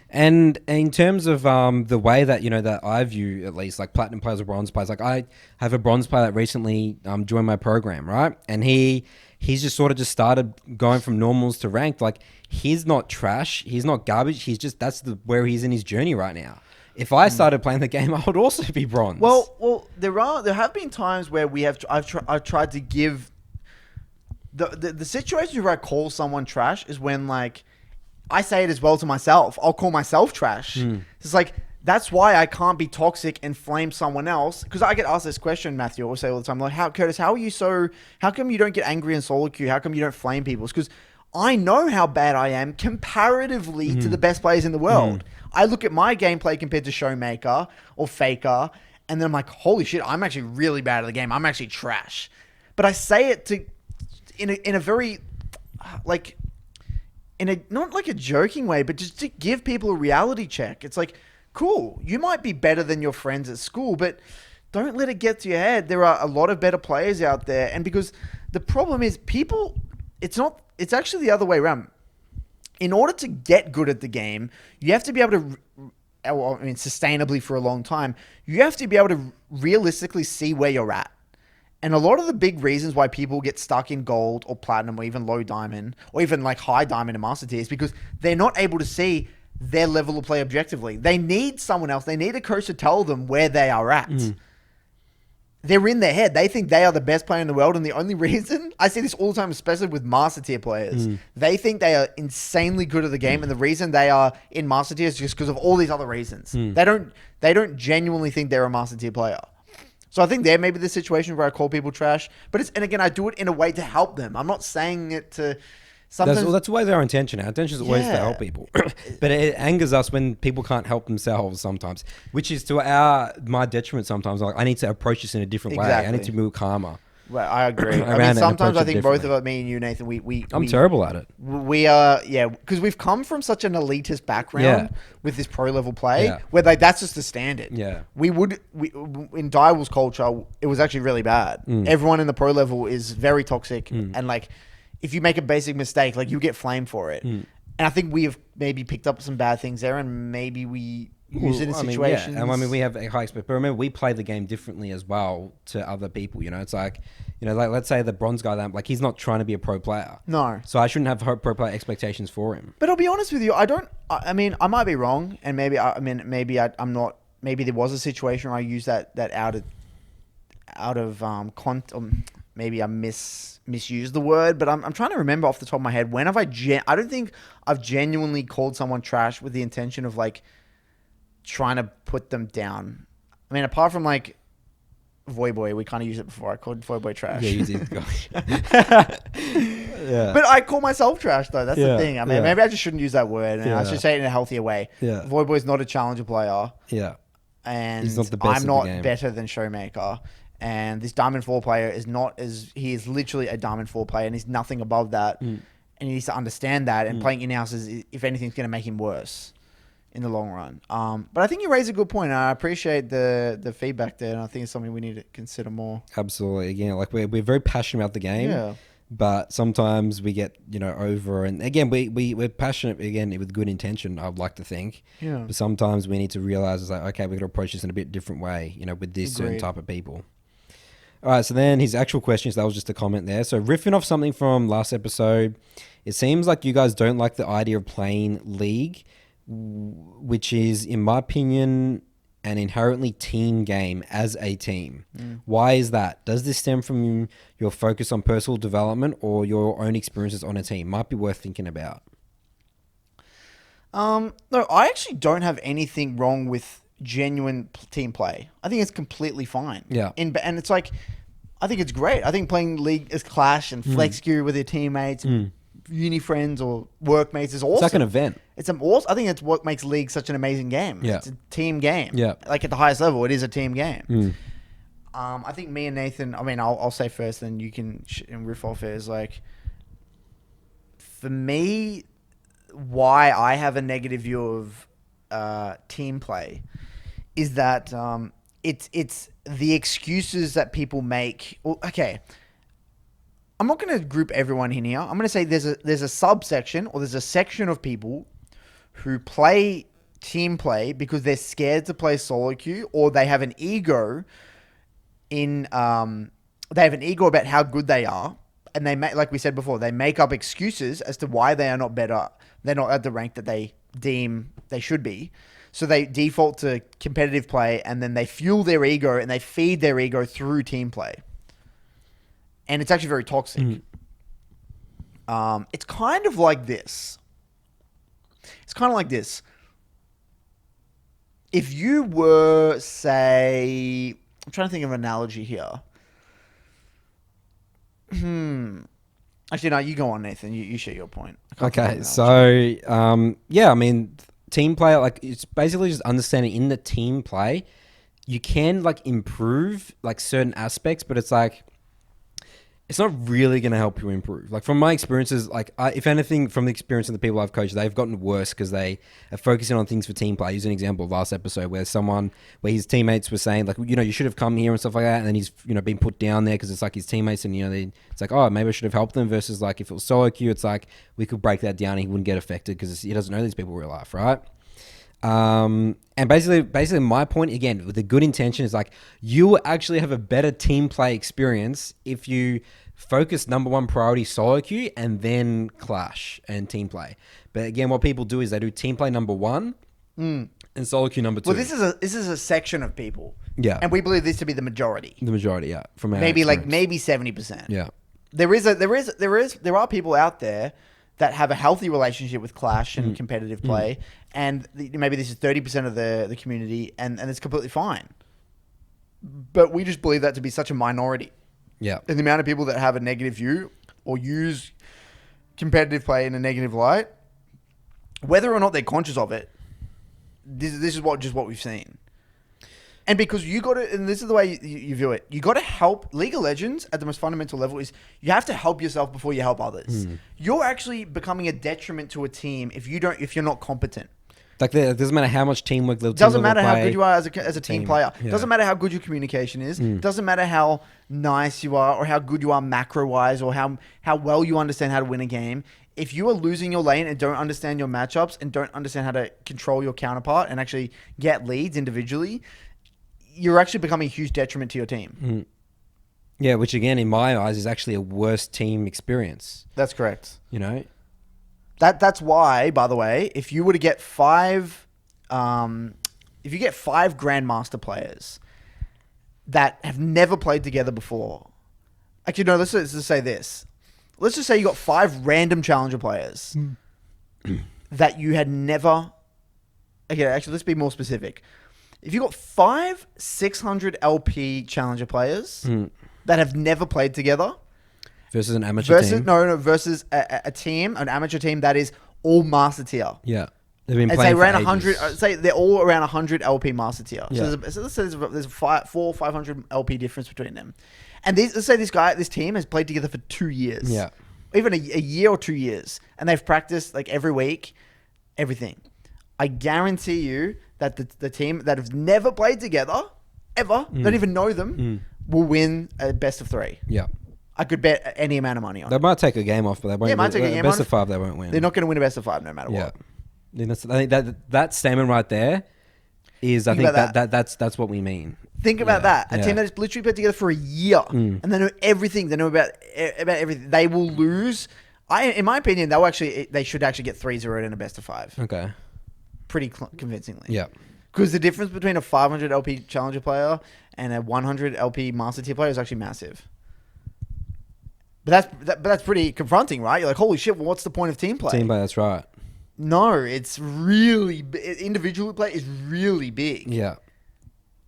B: And in terms of the way that, that I view, at least, like platinum players or bronze players, like I have a bronze player that recently joined my program, right? And he's just sort of just started going from normals to ranked. Like, he's not trash. He's not garbage. He's just, where he's in his journey right now. If I started playing the game, I would also be bronze.
A: Well, there have been times where I've tried to give the situation where I call someone trash is when, like, I say it as well to myself. I'll call myself trash. It's like, that's why I can't be toxic and flame someone else. Because I get asked this question, Matthew, I will say all the time, like, Curtis, how come you don't get angry in SoloQ? How come you don't flame people? It's because I know how bad I am comparatively to the best players in the world. I look at my gameplay compared to Showmaker or Faker, and then I'm like, holy shit, I'm actually really bad at the game. I'm actually trash. But I say it in a very, like, not like a joking way, but just to give people a reality check. It's like, cool, you might be better than your friends at school, but don't let it get to your head. There are a lot of better players out there. And because the problem is it's actually the other way around. In order to get good at the game, you have to be able to, sustainably for a long time, you have to be able to realistically see where you're at. And a lot of the big reasons why people get stuck in gold or platinum or even low diamond or even like high diamond and master tier is because they're not able to see their level of play objectively. They need someone else. They need a coach to tell them where they are at. They're in their head. They think they are the best player in the world. And the only reason, I see this all the time, especially with master tier players, they think they are insanely good at the game. And the reason they are in master tier is just because of all these other reasons. They don't genuinely think they're a master tier player. So I think there may be the situation where I call people trash, but and again, I do it in a way to help them. I'm not saying it to sometimes.
B: That's always our intention. Our intention is always to help people, but it angers us when people can't help themselves sometimes, which is to my detriment sometimes. Like, I need to approach this in a different way. I need to move calmer.
A: Well, I agree. I mean, sometimes I think both of us, me and you, Nathan,
B: I'm terrible at it.
A: We are, because we've come from such an elitist background with this pro level play, where that's just the standard.
B: Yeah,
A: in Direwolf's culture, it was actually really bad. Everyone in the pro level is very toxic, and like, if you make a basic mistake, like, you get flamed for it. And I think we have maybe picked up some bad things there, and maybe we use it in situations.
B: And we have a high expect, but remember, we play the game differently as well to other people. It's like, like, let's say the bronze guy, that he's not trying to be a pro player.
A: No.
B: So I shouldn't have pro player expectations for him.
A: But I'll be honest with you, I might be wrong, and maybe I'm not. Maybe there was a situation where I used that out of maybe I misused the word, but I'm trying to remember off the top of my head, when have I don't think I've genuinely called someone trash with the intention of, like, trying to put them down. I mean, apart from, like, Voyboy, we kind of used it before. I called Voyboy trash.
B: Yeah, you did.
A: But I call myself trash, though. That's the thing. I mean, maybe I just shouldn't use that word. And I should say it in a healthier way.
B: Yeah.
A: Voyboy's not a challenger player.
B: Yeah.
A: And
B: he's not the best
A: I'm not better than Showmaker. And this Diamond 4 player is not he is literally a Diamond 4 player, and he's nothing above that. And he needs to understand that. And playing in-house is, if anything, is going to make him worse in the long run. But I think you raise a good point. I appreciate the feedback there, and I think it's something we need to consider more.
B: Absolutely. Again, like, we're very passionate about the game, but sometimes we get over. And again, we're passionate again with good intention, I'd like to think.
A: Yeah.
B: But sometimes we need to realize it's like, okay, we're gonna approach this in a bit different way. With this certain type of people. All right, so then his actual questions, that was just a comment there. So riffing off something from last episode, it seems like you guys don't like the idea of playing League, which is, in my opinion, an inherently team game as a team. Why is that? Does this stem from your focus on personal development or your own experiences on a team? Might be worth thinking about.
A: No, I actually don't have anything wrong with genuine team play. I think it's completely fine.
B: Yeah.
A: And it's like, I think it's great. I think playing League as Clash and Flex Queue with your teammates, uni friends or workmates is awesome.
B: It's like an event.
A: It's awesome. I think it's what makes League such an amazing game.
B: Yeah.
A: It's a team game.
B: Yeah.
A: Like, at the highest level, it is a team game. I think me and Nathan, I mean, I'll say first, then you can riff off it, is like, for me, why I have a negative view of team play is that it's the excuses that people make. Well, okay, I'm not going to group everyone in here. I'm going to say there's a subsection or there's a section of people who play team play because they're scared to play solo queue, or they have an ego about how good they are, and they make, like we said before, they make up excuses as to why they are not better. They're not at the rank that they deem they should be. So they default to competitive play, and then they fuel their ego and they feed their ego through team play. And it's actually very toxic. It's kind of like this. If you were, say, I'm trying to think of an analogy here. Actually, no, you go on, Nathan. You share your point.
B: Okay, so I mean, team play, like, it's basically just understanding in the team play, you can like improve like certain aspects, but it's like, it's not really going to help you improve. Like, from my experiences, like, if anything, from the experience of the people I've coached, they've gotten worse because they are focusing on things for team play. I used an example of last episode where his teammates were saying, like, you should have come here and stuff like that. And then he's, been put down there because it's like his teammates and, it's like, oh, maybe I should have helped them, versus like if it was SoloQ, it's like we could break that down and he wouldn't get affected because he doesn't know these people in real life, right? And basically my point, again, with a good intention, is like, you will actually have a better team play experience if you focus number one priority solo queue and then clash and team play. But again, what people do is they do team play number one and solo queue number two.
A: Well, this is a section of people.
B: Yeah.
A: And we believe this to be the majority.
B: The majority, yeah. From our
A: maybe
B: experience.
A: maybe 70%.
B: Yeah.
A: There are people out there that have a healthy relationship with clash and competitive play, and maybe this is 30% of the community, and it's completely fine. But we just believe that to be such a minority.
B: Yeah.
A: And the amount of people that have a negative view or use competitive play in a negative light, whether or not they're conscious of it, this is what we've seen. And because you got to, and this is the way you view it, you got to help. League of Legends at the most fundamental level is you have to help yourself before you help others. You're actually becoming a detriment to a team if you're not competent.
B: Like, it doesn't matter how much teamwork the team
A: Doesn't matter
B: play.
A: how good you are as a team player.
B: Yeah.
A: Doesn't matter how good your communication is. Doesn't matter how nice you are or how good you are macro-wise or how well you understand how to win a game. If you are losing your lane and don't understand your matchups and don't understand how to control your counterpart and actually get leads individually, you're actually becoming a huge detriment to your team.
B: Yeah, which again, in my eyes, is actually a worse team experience.
A: That's correct.
B: That's
A: why, by the way, if you were to get five Grandmaster players that have never played together before, actually, no, let's just say this. Let's just say you got 5 random Challenger players that you had never... Okay, actually, let's be more specific. If you got 5 600 LP Challenger players that have never played together...
B: Versus an amateur team?
A: Versus a team, an amateur team that is all Master Tier.
B: Yeah. They've been playing for ages.
A: 100, say they're all around 100 LP Master Tier.
B: Yeah.
A: So let's say there's 500 LP difference between them. And let's say this team has played together for 2 years.
B: Yeah.
A: Even a year or 2 years. And they've practiced like every week, everything. I guarantee you that the team that has never played together, ever, don't even know them, will win a best of 3.
B: Yeah.
A: I could bet any amount of money on it.
B: They might take a game off, but they won't.
A: Yeah, might take a game
B: best
A: off.
B: of 5, they won't win.
A: They're not going to win a best of 5 no matter what.
B: I think that statement right there is, that's what we mean.
A: Think about that. A team that has literally played together for a year and they know everything. They know about everything. They will lose. In my opinion, they should actually get 3-0 in a best of 5.
B: Okay.
A: Pretty convincingly.
B: Yeah. Because
A: the difference between a 500 LP Challenger player and a 100 LP Master Tier player is actually massive. But that's pretty confronting, right? You're like, holy shit, well, what's the point of team play?
B: Team play, that's right.
A: No, it's really... Individual play is really big.
B: Yeah.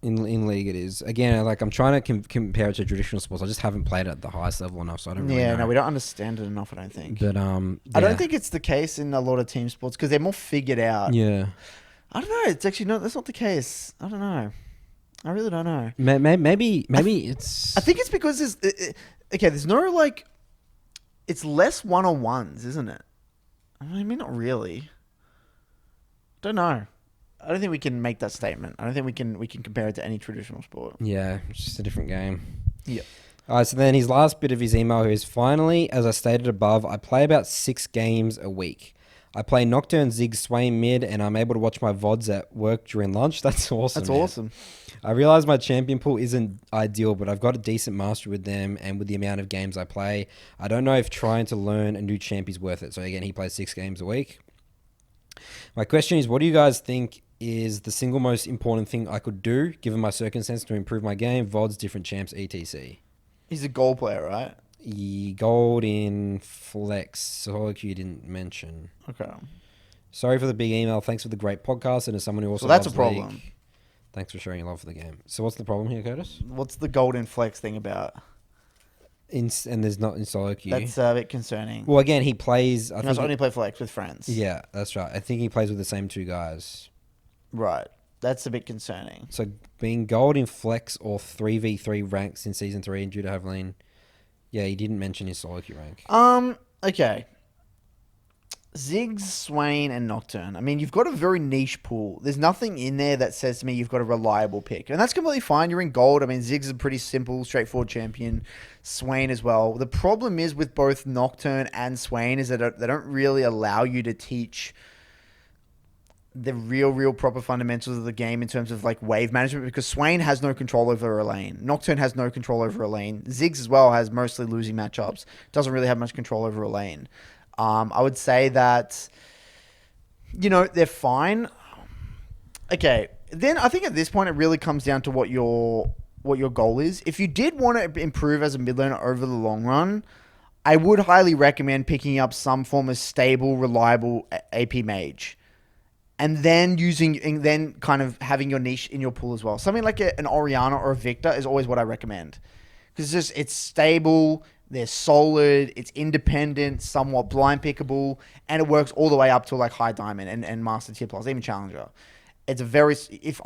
B: In League it is. Again, like, I'm trying to compare it to traditional sports. I just haven't played it at the highest level enough, so I don't really know.
A: No, we don't understand it enough, I don't think.
B: But,
A: I don't think it's the case in a lot of team sports because they're more figured out.
B: Yeah.
A: I don't know. It's actually not... That's not the case. I don't know. I really don't know.
B: Maybe it's...
A: I think it's because there's... Okay, there's no, like... It's less one-on-ones, isn't it? I mean, not really. Don't know. I don't think we can make that statement. I don't think we can compare it to any traditional sport.
B: Yeah, it's just a different game.
A: Yep.
B: All right, so then his last bit of his email is, finally, as I stated above, I play about 6 games a week. I play Nocturne, Zig, Swain mid, and I'm able to watch my VODs at work during lunch. That's awesome.
A: That's awesome.
B: I realize my champion pool isn't ideal, but I've got a decent mastery with them and with the amount of games I play. I don't know if trying to learn a new champ is worth it. So again, he plays 6 games a week. My question is, what do you guys think is the single most important thing I could do, given my circumstance, to improve my game, VODs, different champs, etc.?
A: He's a goal player, right?
B: Gold in flex. SoloQ didn't mention.
A: Okay.
B: Sorry for the big email. Thanks for the great podcast. And as someone who also
A: that's
B: loves
A: a problem.
B: League, thanks for sharing your love for the game. So what's the problem here, Curtis?
A: What's the golden flex thing about?
B: And there's not in SoloQ.
A: That's a bit concerning.
B: Well, again, he plays...
A: I only play flex with friends.
B: Yeah, that's right. I think he plays with the same 2 guys.
A: Right. That's a bit concerning.
B: So being gold in flex or 3v3 ranks in Season 3 and due to Haveline... Yeah, he didn't mention his SoloQ rank.
A: Okay. Ziggs, Swain, and Nocturne. I mean, you've got a very niche pool. There's nothing in there that says to me you've got a reliable pick. And that's completely fine. You're in gold. I mean, Ziggs is a pretty simple, straightforward champion. Swain as well. The problem is with both Nocturne and Swain is that they don't really allow you to teach the real proper fundamentals of the game in terms of like wave management, because Swain has no control over a lane. Nocturne has no control over a lane. Ziggs as well has mostly losing matchups. Doesn't really have much control over a lane. I would say that, they're fine. Okay. Then I think at this point it really comes down to what your goal is. If you did want to improve as a mid laner over the long run, I would highly recommend picking up some form of stable, reliable AP mage. And then kind of having your niche in your pool as well. Something like an Orianna or a Victor is always what I recommend. Because it's stable, they're solid, it's independent, somewhat blind pickable, and it works all the way up to like high diamond and master tier plus, even challenger. It's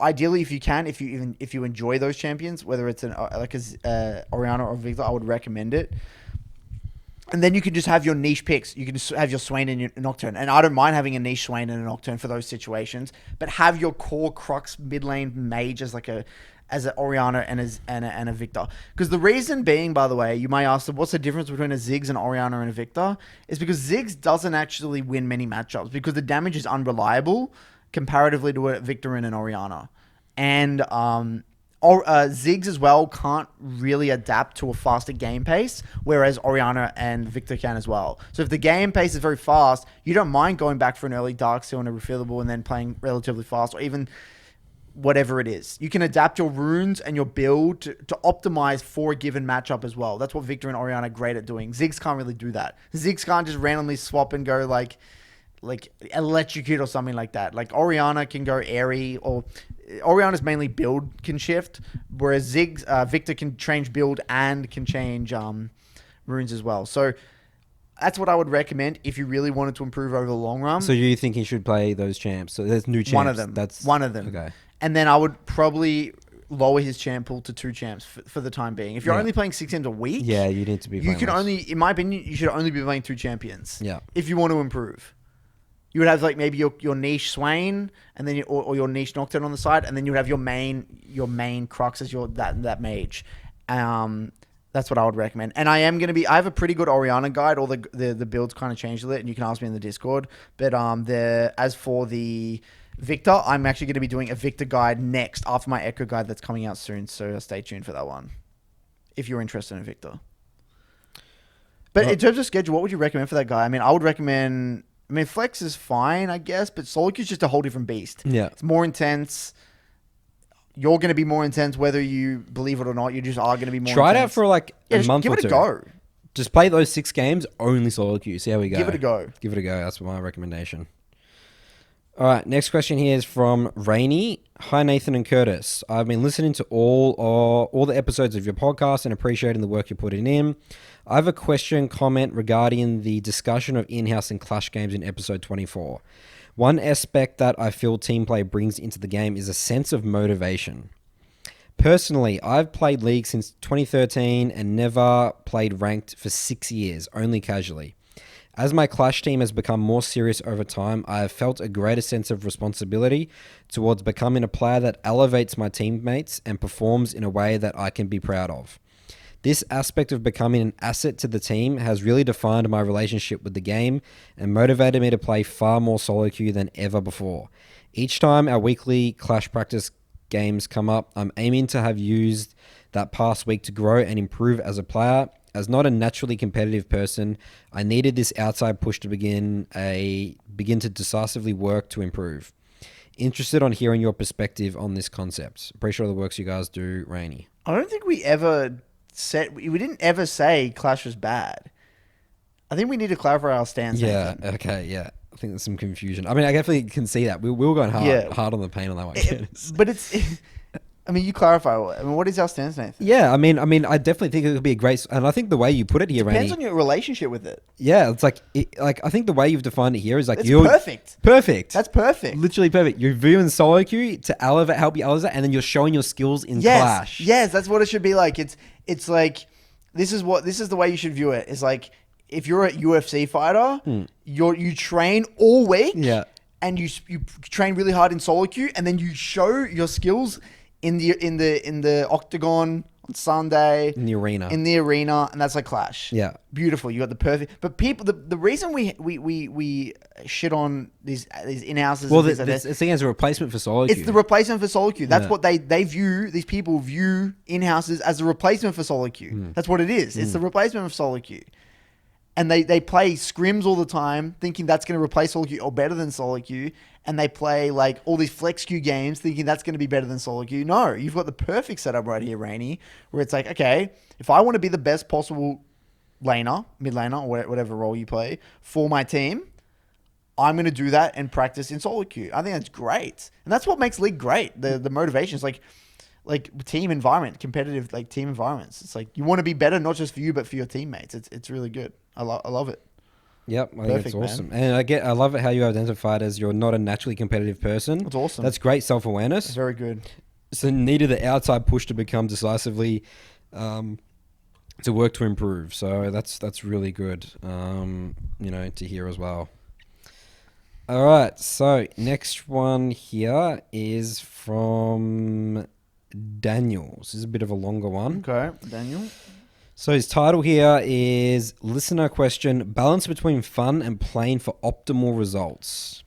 A: ideally if you enjoy those champions, whether it's Orianna or Victor, I would recommend it. And then you can just have your niche picks. You can just have your Swain and your Nocturne. And I don't mind having a niche Swain and a Nocturne for those situations. But have your core crux mid lane mage as an Orianna and a Victor. Because the reason being, by the way, you might ask, what's the difference between a Ziggs, an Orianna, and a Victor? Is because Ziggs doesn't actually win many matchups because the damage is unreliable comparatively to a Victor and an Orianna. And Ziggs as well can't really adapt to a faster game pace, whereas Orianna and Victor can as well. So if the game pace is very fast, you don't mind going back for an early Darksteel and a refillable and then playing relatively fast, or even whatever it is. You can adapt your runes and your build to optimize for a given matchup as well. That's what Victor and Orianna are great at doing. Ziggs can't really do that. Ziggs can't just randomly swap and go like electrocute or something like that. Like Orianna can go airy, or Orianna's mainly build can shift, whereas Victor can change build and can change runes as well. So that's what I would recommend if you really wanted to improve over the long run.
B: So you think he should play those champs? So there's new champs.
A: One of them.
B: That's
A: one of them.
B: Okay.
A: And then I would probably lower his champ pool to 2 champs for the time being. If you're only playing 6 games a week,
B: yeah, you need to be.
A: In my opinion, you should only be playing 2 champions.
B: Yeah. If
A: you want to improve. You would have like maybe your niche Swain, and then or your niche Nocturne on the side, and then you would have your main crux as that mage. That's what I would recommend. And I have a pretty good Orianna guide. All the builds kind of changed a little, and you can ask me in the Discord. But as for the Victor, I'm actually going to be doing a Victor guide next after my Echo guide that's coming out soon. So stay tuned for that one if you're interested in Victor. But in terms of schedule, what would you recommend for that guy? I mean, I would recommend. Flex is fine, I guess, but SoloQ is just a whole different beast.
B: Yeah.
A: It's more intense. You're going to be more intense whether you believe it or not. You just are going to be more intense.
B: Try it out for like a month or 2.
A: Give it a go.
B: Just play those 6 games, only SoloQ. See how we go.
A: Give it a go.
B: Give it a go. That's my recommendation. All right, next question here is from Rainey. Hi, Nathan and Curtis. I've been listening to all the episodes of your podcast and appreciating the work you're putting in. I have a comment regarding the discussion of in-house and clash games in episode 24. One aspect that I feel team play brings into the game is a sense of motivation. Personally, I've played League since 2013 and never played ranked for 6 years, only casually. As my Clash team has become more serious over time, I have felt a greater sense of responsibility towards becoming a player that elevates my teammates and performs in a way that I can be proud of. This aspect of becoming an asset to the team has really defined my relationship with the game and motivated me to play far more solo queue than ever before. Each time our weekly Clash practice games come up, I'm aiming to have used that past week to grow and improve as a player. As not a naturally competitive person, I needed this outside push to begin to decisively work to improve. Interested on hearing your perspective on this concept. Appreciate all the works you guys do, Rainy.
A: I don't think we didn't ever say Clash was bad. I think we need to clarify our stance.
B: Yeah,
A: Nathan.
B: okay, yeah. I think there's some confusion. I mean, I definitely can see that. We were going hard on the paint on that one.
A: But I mean, you clarify. What is our stance, Nathan?
B: Yeah, I mean, I definitely think it could be a great, and I think the way you put it here,
A: Depends
B: Rainy,
A: on your relationship with it.
B: yeah, it's like I think the way you've defined it here is like
A: It's
B: you're
A: perfect.
B: perfect.
A: That's perfect.
B: Literally perfect. You're viewing solo queue to elevate, help you elevate, and then you're showing your skills in Clash.
A: Yes, that's what it should be like. It's like this is the way you should view it. It's like if you're a UFC fighter, you train all week, and you train really hard in solo queue, and then you show your skills in the octagon on Sunday,
B: in the arena,
A: and that's like Clash.
B: Yeah,
A: beautiful. You got the perfect. But people, the reason we shit on these in-houses.
B: Well, it's seen as a replacement for solo queue.
A: It's the replacement for solo queue. That's what they view. These people view in-houses as a replacement for solo queue. That's what it is. It's the replacement of solo queue. And they play scrims all the time, thinking that's going to replace solo queue or better than solo queue. And they play like all these flex queue games, thinking that's going to be better than solo queue. No, you've got the perfect setup right here, Rainy, where it's like, okay, if I want to be the best possible laner, mid laner, or whatever role you play for my team, I'm going to do that and practice in solo queue. I think that's great, and that's what makes League great. The motivation is like team environment, competitive like team environments. It's like you want to be better, not just for you, but for your teammates. It's really good. I love it.
B: Yep, I think it's awesome. Man. And I love it how you identified as you're not a naturally competitive person.
A: That's awesome.
B: That's great self-awareness.
A: It's very good.
B: So needed the outside push to become decisively to work to improve. So that's really good, to hear as well. All right, so next one here is from Daniel. This is a bit of a longer one.
A: Okay, Daniel.
B: So his title here is Listener Question, Balance Between Fun and Playing for Optimal Results.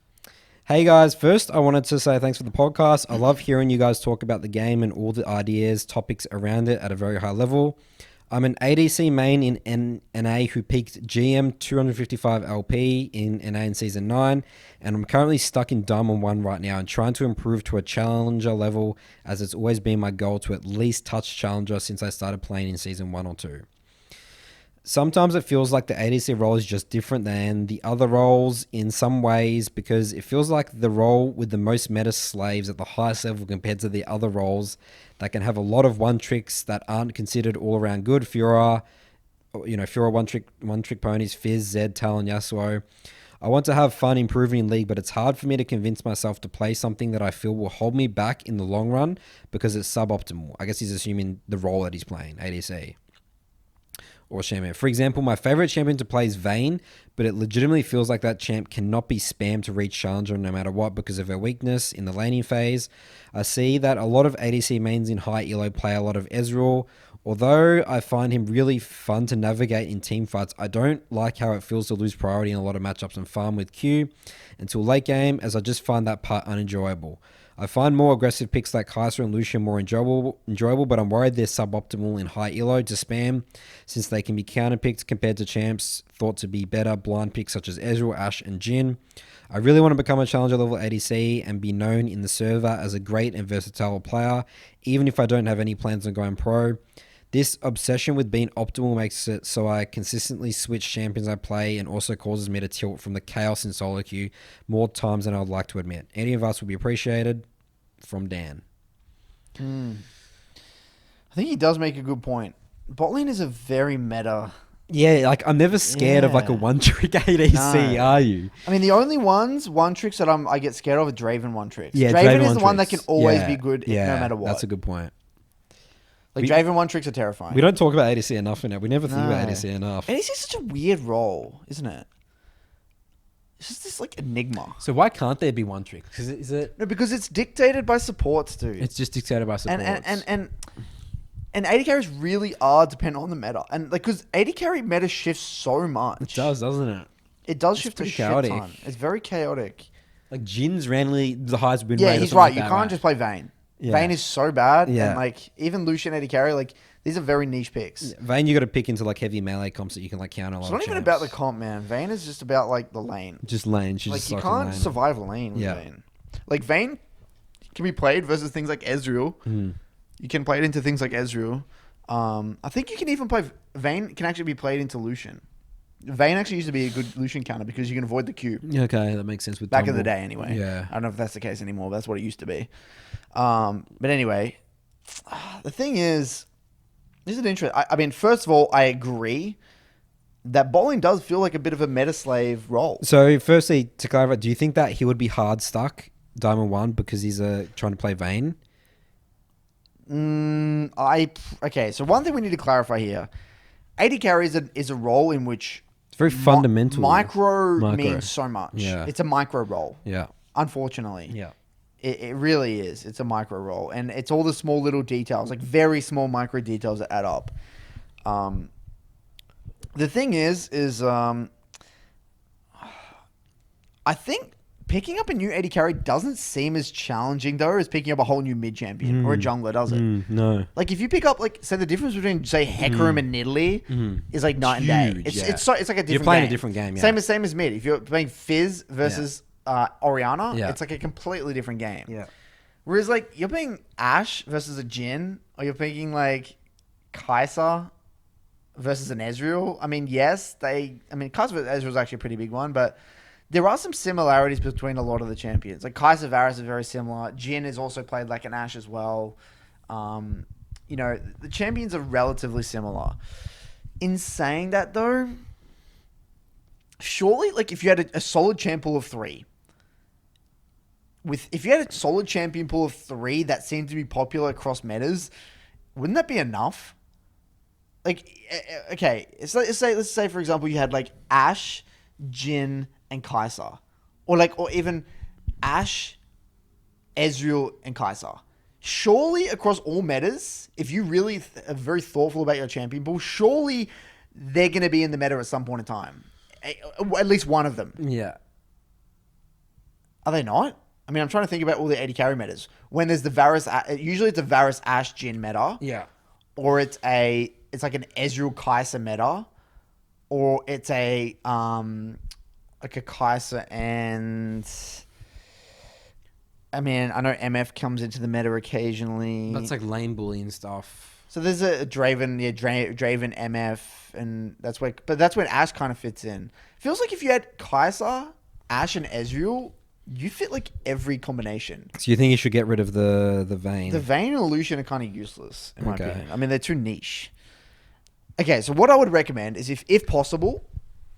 B: Hey guys, first I wanted to say thanks for the podcast. I love hearing you guys talk about the game and all the ideas, topics around it at a very high level. I'm an ADC main in NA who peaked GM 255 LP in NA in Season 9, and I'm currently stuck in Diamond 1 right now and trying to improve to a Challenger level, as it's always been my goal to at least touch Challenger since I started playing in Season 1 or 2. Sometimes it feels like the ADC role is just different than the other roles in some ways, because it feels like the role with the most meta slaves at the highest level compared to the other roles that can have a lot of one tricks that aren't considered all around good. Fiora, one trick ponies, Fizz, Zed, Talon, Yasuo. I want to have fun improving in League, but it's hard for me to convince myself to play something that I feel will hold me back in the long run because it's suboptimal. I guess he's assuming the role that he's playing, ADC. Or champion. For example, my favorite champion to play is Vayne, but it legitimately feels like that champ cannot be spammed to reach Challenger no matter what because of her weakness in the laning phase. I see that a lot of ADC mains in high elo play a lot of Ezreal. Although I find him really fun to navigate in team fights, I don't like how it feels to lose priority in a lot of matchups and farm with Q until late game, as I just find that part unenjoyable. I find more aggressive picks like Kai'Sa and Lucian more enjoyable, but I'm worried they're suboptimal in high elo to spam, since they can be counterpicked compared to champs thought to be better blind picks such as Ezreal, Ashe, and Jhin. I really want to become a Challenger level ADC and be known in the server as a great and versatile player, even if I don't have any plans on going pro. This obsession with being optimal makes it so I consistently switch champions I play and also causes me to tilt from the chaos in solo queue more times than I would like to admit. Any of us would be appreciated. From Dan.
A: I think he does make a good point. Bot lane is a very meta.
B: Yeah, like I'm never scared of like a one trick ADC, are you?
A: I mean, the only one tricks that I get scared of are Draven one tricks.
B: Yeah,
A: Draven is the one that can always be good no matter what.
B: That's a good point.
A: Like Draven one tricks are terrifying.
B: We don't talk about ADC enough in it. We never think about ADC enough.
A: ADC is such a weird role, isn't it? It's just this like enigma.
B: So why can't there be one trick? Because is it?
A: No, because it's dictated by supports, dude.
B: It's just dictated by supports.
A: And AD carries really are dependent on the meta, and like because AD carry meta shifts so much.
B: It does, doesn't it?
A: It does
B: It's
A: shift a
B: pretty
A: shit
B: chaotic.
A: ton. It's very chaotic.
B: Like Jin's randomly the highest win
A: Yeah,
B: rate. or
A: he's
B: something
A: right.
B: like
A: You
B: that,
A: can't
B: right?
A: just play Vayne.
B: Yeah.
A: Vayne is so bad,
B: Yeah.
A: and like even Lucian AD carry, like these are very niche picks.
B: Vayne, you got to pick into like heavy melee comps that you can like counter a lot.
A: It's not
B: of
A: even
B: champs.
A: about the comp, man. Vayne is just about like the lane.
B: Just lane. She's
A: Like
B: just
A: you
B: sucking
A: can't
B: lane.
A: survive lane with
B: Yeah.
A: Vayne. Like Vayne can be played versus things like Ezreal. You can play it into things like Ezreal. I think you can even play Vayne can actually be played into Lucian. Vayne actually used to be a good Lucian counter because you can avoid the Q.
B: Yeah, okay, that makes sense with
A: Back in the
B: Tumble.
A: day, anyway.
B: Yeah.
A: I don't know if that's the case anymore, but that's what it used to be. But anyway, the thing is, this is interesting. I mean, first of all, I agree that bowling does feel like a bit of a meta slave role.
B: So, firstly, to clarify, do you think that he would be hard stuck Diamond 1 because he's trying to play Vayne?
A: Okay, so one thing we need to clarify here. AD carry is a role in which
B: It's very fundamental.
A: Micro means so much.
B: Yeah.
A: It's a micro role.
B: Yeah.
A: Unfortunately.
B: Yeah.
A: It really is. It's a micro role. And it's all the small little details, like very small micro details that add up. The thing is I think picking up a new AD carry doesn't seem as challenging, though, as picking up a whole new mid champion or a jungler, does it?
B: No.
A: Like, if you pick up, like, say, the difference between, say, Hecarim and Nidalee is, like, night and day.
B: Huge,
A: It's
B: yeah.
A: like a different game.
B: You're playing a different game, yeah.
A: Same as mid. If you're playing Fizz versus Orianna,
B: Yeah.
A: it's, like, a completely different game.
B: Yeah.
A: Whereas, like, you're playing Ashe versus a Jhin, or you're picking, like, Kai'Sa versus an Ezreal. I mean, yes, Kai'Sa versus Ezreal is actually a pretty big one, but there are some similarities between a lot of the champions. Like, Kai'Sa Varus is very similar. Jhin is also played like an Ashe as well. You know, the champions are relatively similar. In saying that, though, surely, like, if you had a solid champ pool of 3, if you had a solid champion pool of 3 that seemed to be popular across metas, wouldn't that be enough? Like, okay, let's say for example you had like Ashe, Jhin, and Kai'Sa, or even Ashe, Ezreal, and Kai'Sa. Surely across all metas, if you really are very thoughtful about your champion pool, surely they're going to be in the meta at some point in time. At least one of them.
B: Yeah.
A: Are they not? I mean, I'm trying to think about all the AD carry metas. When there's the Varus, usually it's a Varus Ashe Jhin meta.
B: Yeah.
A: Or it's like an Ezreal Kai'Sa meta. Or it's like a Kai'Sa and... I mean, I know MF comes into the meta occasionally.
B: That's like lane bullying stuff.
A: So there's a Draven, Draven MF, and that's when Ashe kind of fits in. Feels like if you had Kai'Sa, Ashe, and Ezreal, you fit like every combination.
B: So you think you should get rid of the Vayne?
A: The Vayne and Lucian are kind of useless, in my
B: Okay.
A: opinion. I mean, they're too niche. Okay, so what I would recommend is if possible,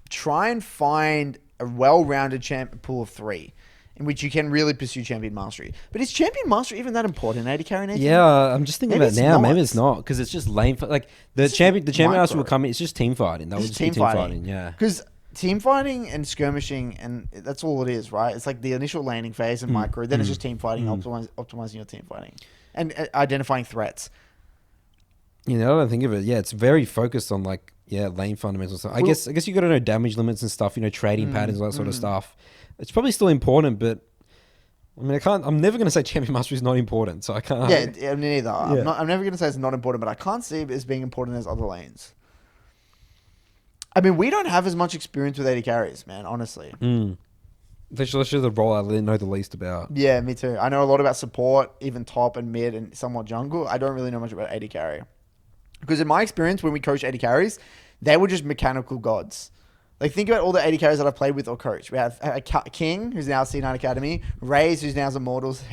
A: try and find a well-rounded champion pool of 3 in which you can really pursue champion mastery. But is champion mastery even that important in AD carry? Nathan?
B: Yeah, I'm just thinking
A: Maybe
B: about it
A: it's
B: now.
A: not.
B: Maybe it's not because it's just lane. Like the champion master will
A: micro.
B: come in. It's just team fighting. That would
A: It's
B: just be team fighting. Yeah.
A: Because team fighting and skirmishing, and that's all it is, right? It's like the initial laning phase and micro. Then it's just team fighting, optimizing your team fighting, and identifying threats.
B: You know, I think of it. Yeah, it's very focused on like lane fundamentals. I guess you got to know damage limits and stuff. You know, trading patterns, all that sort of stuff. It's probably still important, but I mean, I'm never going to say champion mastery is not important, so I can't.
A: Yeah, me neither.
B: Yeah.
A: I'm never going to say it's not important, but I can't see it as being important as other lanes. I mean, we don't have as much experience with AD carries, man, honestly.
B: That's just the role I know the least about.
A: Yeah, me too. I know a lot about support, even top and mid and somewhat jungle. I don't really know much about AD carry. Because in my experience, when we coached AD carries, they were just mechanical gods. Like, think about all the AD carries that I've played with or coached. We have King, who's now C9 Academy. Raze, who's now Immortals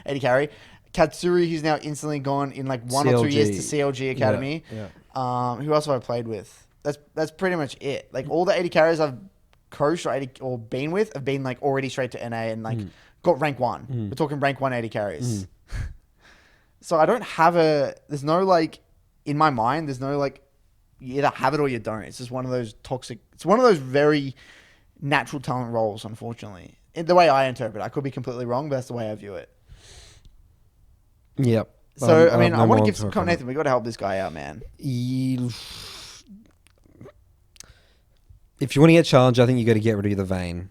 A: AD carry. Katsuri, who's now instantly gone in like 1 or 2 years to CLG Academy.
B: Yeah.
A: Who else have I played with? That's pretty much it. Like, all the AD carries I've coached or been with have been like already straight to NA and like got rank 1. We're talking rank 1 AD carries. So I don't have there's no like, in my mind, there's no like, you either have it or you don't. It's just one of those toxic, it's one of those very natural talent roles, unfortunately. In the way I interpret it. I could be completely wrong, but that's the way I view it.
B: Yep.
A: So, I mean, I want to give some... Come, Nathan, we got to help this guy out, man.
B: If you want to get challenged, I think you got to get rid of the Vayne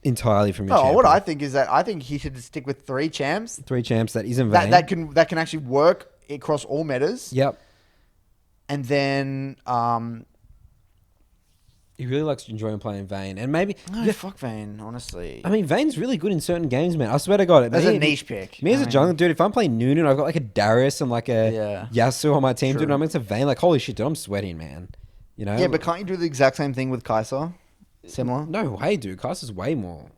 B: entirely from your champion.
A: What I think is that I think he should stick with 3 champs.
B: 3 champs that isn't Vayne.
A: That can actually work across all metas.
B: Yep.
A: And then...
B: he really likes enjoying playing Vayne. And maybe...
A: No, fuck Vayne, honestly.
B: I mean, Vayne's really good in certain games, man. I swear to God.
A: That's a niche pick.
B: Me as a jungler, dude, if I'm playing Nunu and I've got like a Darius and like a Yasuo on my team, dude, and I'm into Vayne, like, holy shit, dude, I'm sweating, man. You know?
A: Yeah, but can't you do the exact same thing with Kai'Sa? Similar?
B: No way, dude. Kai'Sa's way more.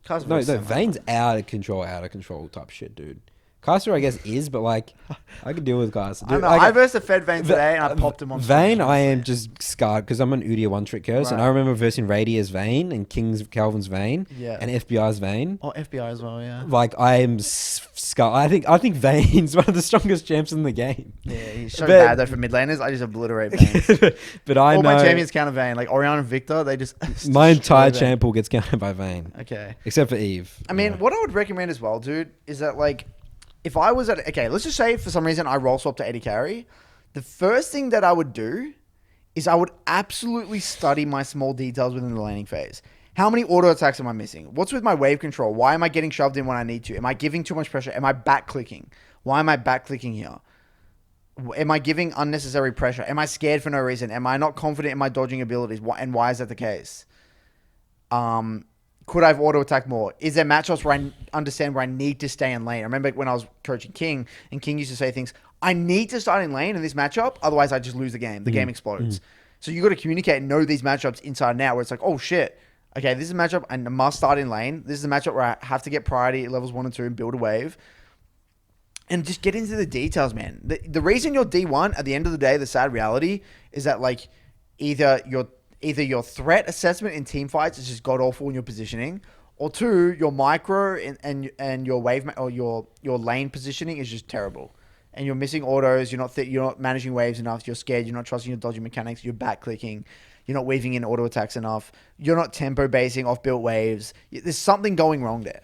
A: Kai'Sa's
B: No, Vayne's out of control type shit, dude. Kai'Sa, I guess, is, but like, I could deal with Kai'Sa.
A: I know. I versed a Fed Vayne today and I popped him on
B: Vayne, I am just scarred because I'm an Udyr one-trick curse, and I remember versing Radia's Vayne and King's Calvin's Vayne and FBI's Vayne.
A: Oh, FBI as well, yeah.
B: Like, I am scarred. I think Vayne's one of the strongest champs in the game.
A: Yeah, he's so bad though for mid laners. I just obliterate Vayne.
B: But I
A: all
B: know...
A: my champions counter Vayne. Like Orion and Victor, they just...
B: my entire champ pool gets countered by Vayne.
A: Okay.
B: Except for Eve.
A: I mean, what I would recommend as well, dude, is that like... If I was at... Okay, let's just say for some reason I roll swap to AD carry. The first thing that I would do is I would absolutely study my small details within the laning phase. How many auto attacks am I missing? What's with my wave control? Why am I getting shoved in when I need to? Am I giving too much pressure? Am I back clicking? Why am I back clicking here? Am I giving unnecessary pressure? Am I scared for no reason? Am I not confident in my dodging abilities? And why is that the case? Could I have auto attack more? Is there matchups where I understand where I need to stay in lane? I remember when I was coaching King, and King used to say things, I need to start in lane in this matchup, otherwise I just lose the game. The game explodes. So you got to communicate and know these matchups inside and out, where it's like, oh shit, okay, this is a matchup I must start in lane. This is a matchup where I have to get priority at levels 1 and 2 and build a wave. And just get into the details, man. The reason you're D1, at the end of the day, the sad reality is that like either your threat assessment in team fights is just god awful in your positioning, or 2, your micro and your wave or your lane positioning is just terrible, and you're missing autos. You're not managing waves enough. You're scared. You're not trusting your dodging mechanics. You're back clicking. You're not weaving in auto attacks enough. You're not tempo basing off built waves. There's something going wrong there.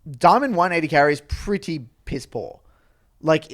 A: Diamond 1 AD carry is pretty piss poor. Like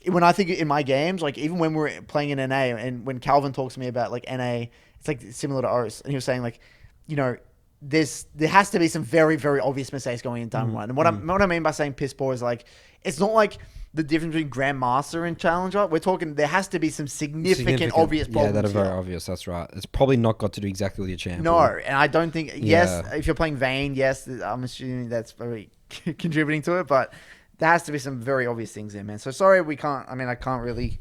A: when I think in my games, like even when we're playing in NA, and when Calvin talks to me about like NA, it's like similar to OS, and he was saying like, you know, there has to be some very, very obvious mistakes going in Diamond 1. And what I mean by saying piss poor is like, it's not like the difference between Grandmaster and Challenger. We're talking, there has to be some significant obvious problems.
B: Yeah, that are very obvious. That's right. It's probably not got to do exactly with your champion.
A: No, and I don't think, yes, if you're playing Vayne, yes, I'm assuming that's very contributing to it, but there has to be some very obvious things there, man. So sorry, I can't really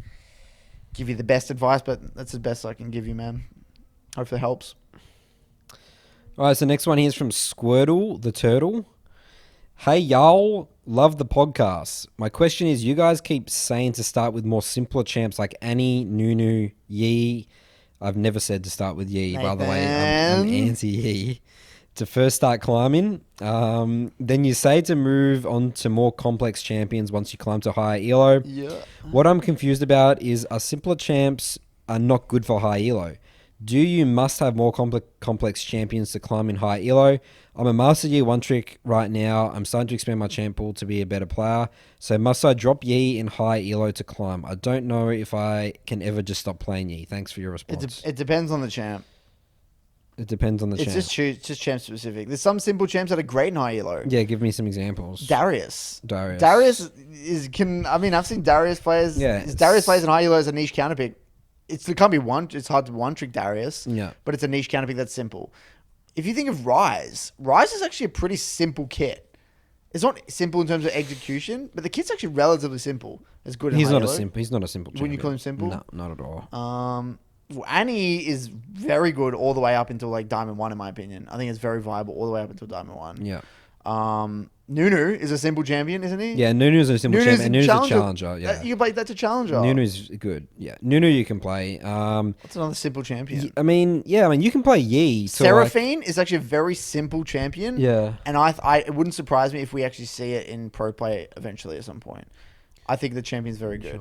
A: give you the best advice, but that's the best I can give you, man. Hopefully it helps.
B: All right, so next one here is from Squirtle, the turtle. Hey, y'all. Love the podcast. My question is, you guys keep saying to start with more simpler champs like Annie, Nunu, Yi. I've never said to start with Yi, by the way. I'm anti-Yi. To first start climbing. Then you say to move on to more complex champions once you climb to higher elo.
A: Yeah.
B: What I'm confused about is simpler champs are not good for high elo. Do you must have more complex champions to climb in high elo? I'm a Master Yi one trick right now. I'm starting to expand my champ pool to be a better player. So must I drop Yi in high elo to climb? I don't know if I can ever just stop playing Yi. Thanks for your response.
A: It depends on the champ.
B: It depends on the champ.
A: It's just champ specific. There's some simple champs that are great in high elo.
B: Yeah, give me some examples.
A: Darius I've seen Darius players. Yeah, Darius plays in high elo as a niche counter pick. It's hard to one trick Darius.
B: Yeah,
A: but it's a niche counter pick that's simple. If you think of Ryze is actually a pretty simple kit. It's not simple in terms of execution, but the kit's actually relatively simple. It's good. He's not a simple champion. Wouldn't you call him simple?
B: No, not at all.
A: Annie is very good all the way up until like Diamond 1, in my opinion. I think it's very viable all the way up until Diamond 1.
B: Yeah.
A: Nunu is a simple champion, isn't he?
B: Yeah, Nunu is a simple champion. And Nunu's a challenger. Yeah.
A: You can play that's a challenger.
B: Nunu's good. Yeah. Nunu you can play.
A: What's another simple champion?
B: You can play Yi.
A: Seraphine is actually a very simple champion.
B: Yeah.
A: And it wouldn't surprise me if we actually see it in pro play eventually at some point. I think the champion's very good.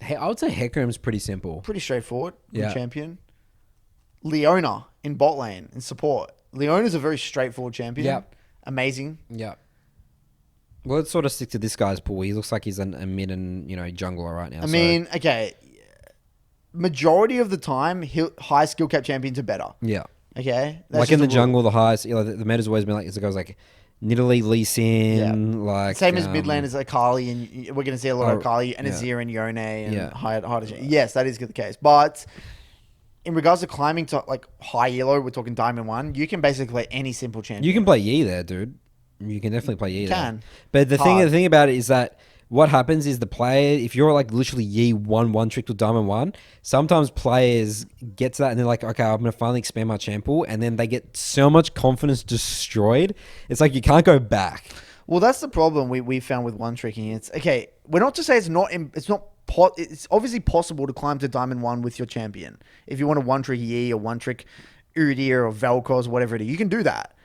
B: I would say Hecarim's pretty simple.
A: Pretty straightforward. Good champion. Leona in bot lane, in support. Leona's a very straightforward champion.
B: Yep.
A: Amazing.
B: Yeah. Well, let's sort of stick to this guy's pool. He looks like he's a mid and, jungler right now.
A: I mean, okay. Majority of the time, high skill cap champions are better.
B: Yeah.
A: Okay?
B: That's like in the jungle, the highest, the meta's always been like, it goes like Nidalee, Lee Sin, like...
A: Same as mid lane as Akali, and we're going to see a lot of Akali, and Azir and Yone, and higher. Yes, that is the case. But in regards to climbing to like high elo, we're talking Diamond 1, you can basically play any simple champion.
B: You can play Yi there, dude. You can definitely play Yi there. But the
A: Hard.
B: thing about it is that what happens is the player, if you're like literally Yi one trick to Diamond 1, sometimes players get to that and they're like, okay, I'm going to finally expand my champ pool, and then they get so much confidence destroyed. It's like you can't go back.
A: Well, that's the problem we found with one tricking. It's okay. We're not to say it's obviously possible to climb to Diamond 1 with your champion. If you want a one trick Yi or one trick Udyr or Vel'Koz or whatever it is, you can do that.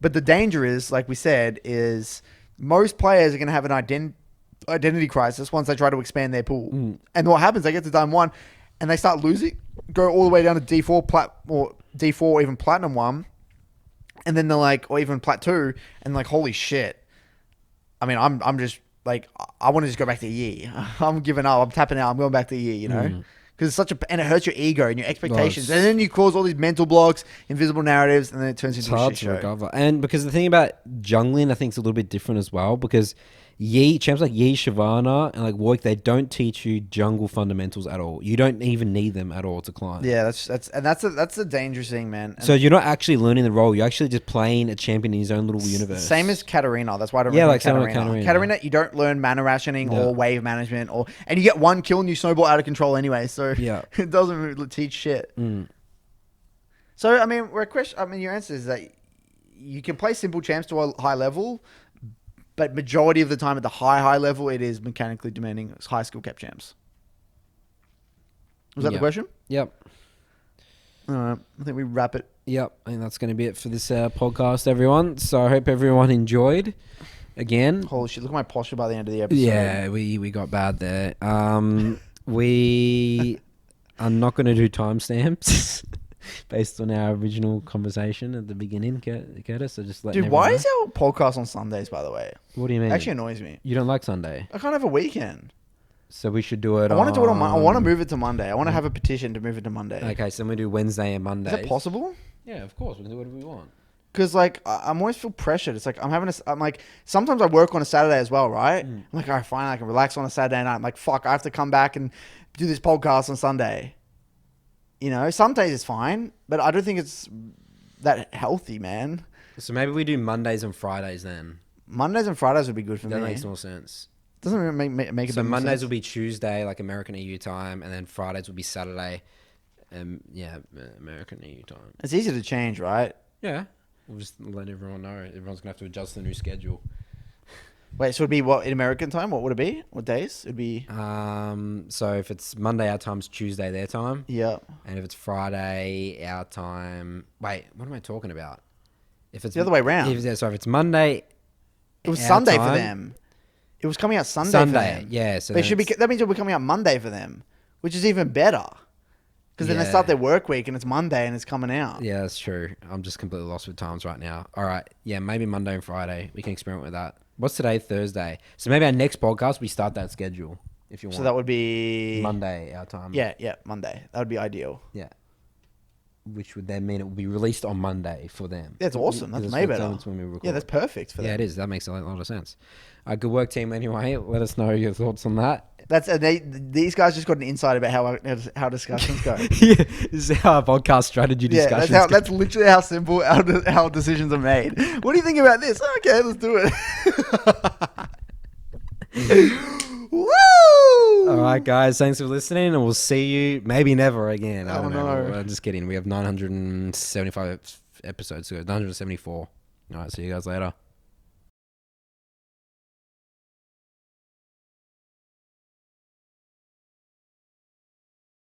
A: But the danger is, like we said, is most players are going to have an identity crisis once they try to expand their pool. And what happens, they get to Diamond 1 and they start losing, go all the way down to D4 or D4 or even Platinum 1. And then they're like, or even Plat 2, and like, holy shit. I mean, I'm just like, I want to just go back to Yi. I'm giving up. I'm tapping out. I'm going back to Yi, Because it's such and it hurts your ego and your expectations. And then you cause all these mental blocks, invisible narratives, and then it turns into a shit show.
B: Recover. And because the thing about jungling, I think, is a little bit different as well, because champs like Yi, Shyvana, and like Warwick, they don't teach you jungle fundamentals at all. You don't even need them at all to climb.
A: Yeah, that's a dangerous thing, man. And
B: so you're not actually learning the role. You're actually just playing a champion in his own little universe.
A: Same as Katarina. That's why I don't Katarina. Katarina, you don't learn mana rationing or wave management, and you get one kill and you snowball out of control anyway. So it doesn't really teach shit. So I mean, your answer is that you can play simple champs to a high level. But majority of the time at the high level, it is mechanically demanding high skill cap champs. Was that the question?
B: Yep.
A: All right. I think we wrap it.
B: Yep. I think that's going to be it for this podcast, everyone. So I hope everyone enjoyed. Again.
A: Holy shit. Look at my posture by the end of the episode.
B: Yeah, we got bad there. We are not going to do timestamps. Based on our original conversation at the beginning, Curtis. So just let
A: Dude, why is our podcast on Sundays, by the way?
B: What do you mean?
A: It actually annoys me.
B: You don't like Sunday?
A: I can't have a weekend.
B: So we should do it
A: I want to do it on I want to move it to Monday. I want to have a petition to move it to Monday.
B: Okay, so we do Wednesday and Monday.
A: Is that possible?
B: Yeah, of course. We can do whatever we want.
A: Because, like, I'm always feel pressured. It's like, I'm like, sometimes I work on a Saturday as well, right? I'm like, all right, fine, I can relax on a Saturday night. I'm like, fuck, I have to come back and do this podcast on Sunday. Some days it's fine, but I don't think it's that healthy, man.
B: So maybe we do Mondays and Fridays then.
A: Mondays and Fridays would be good for me.
B: That makes more sense.
A: Doesn't really make a bit more sense.
B: So Mondays will be Tuesday, like American EU time, and then Fridays will be Saturday, American EU time.
A: It's easy to change, right?
B: Yeah. We'll just let everyone know. Everyone's going to have to adjust the new schedule.
A: Wait, so it'd be what in American time? What would it be? What days? It'd be
B: so if it's Monday our time's Tuesday their time.
A: Yeah.
B: And if it's Friday our time, wait, what am I talking about? If it's
A: the other way around.
B: If it's Monday,
A: it was Sunday for them. It was coming out Sunday for them.
B: Yeah. So
A: that means it'll be coming out Monday for them, which is even better. Because then they start their work week and it's Monday and it's coming out.
B: Yeah, that's true. I'm just completely lost with times right now. All right. Yeah, maybe Monday and Friday. We can experiment with that. What's today? Thursday. So maybe our next podcast, we start that schedule, if you want.
A: So that would be...
B: Monday, our time.
A: Yeah, Monday. That would be ideal.
B: Yeah. Which would then mean it will be released on Monday for them.
A: That's awesome. That's way better. Yeah, that's perfect for them.
B: Yeah, it is. That makes a lot of sense. Good work, team. Anyway, let us know your thoughts on that.
A: These guys just got an insight about how discussions go.
B: Yeah, this is how our podcast strategy discussions go.
A: That's literally how simple our decisions are made. What do you think about this? Okay, let's do it. Woo!
B: All right, guys. Thanks for listening, and we'll see you maybe never again. I don't know. I'm just kidding. We have 975 episodes to go. 974. All right, see you guys later.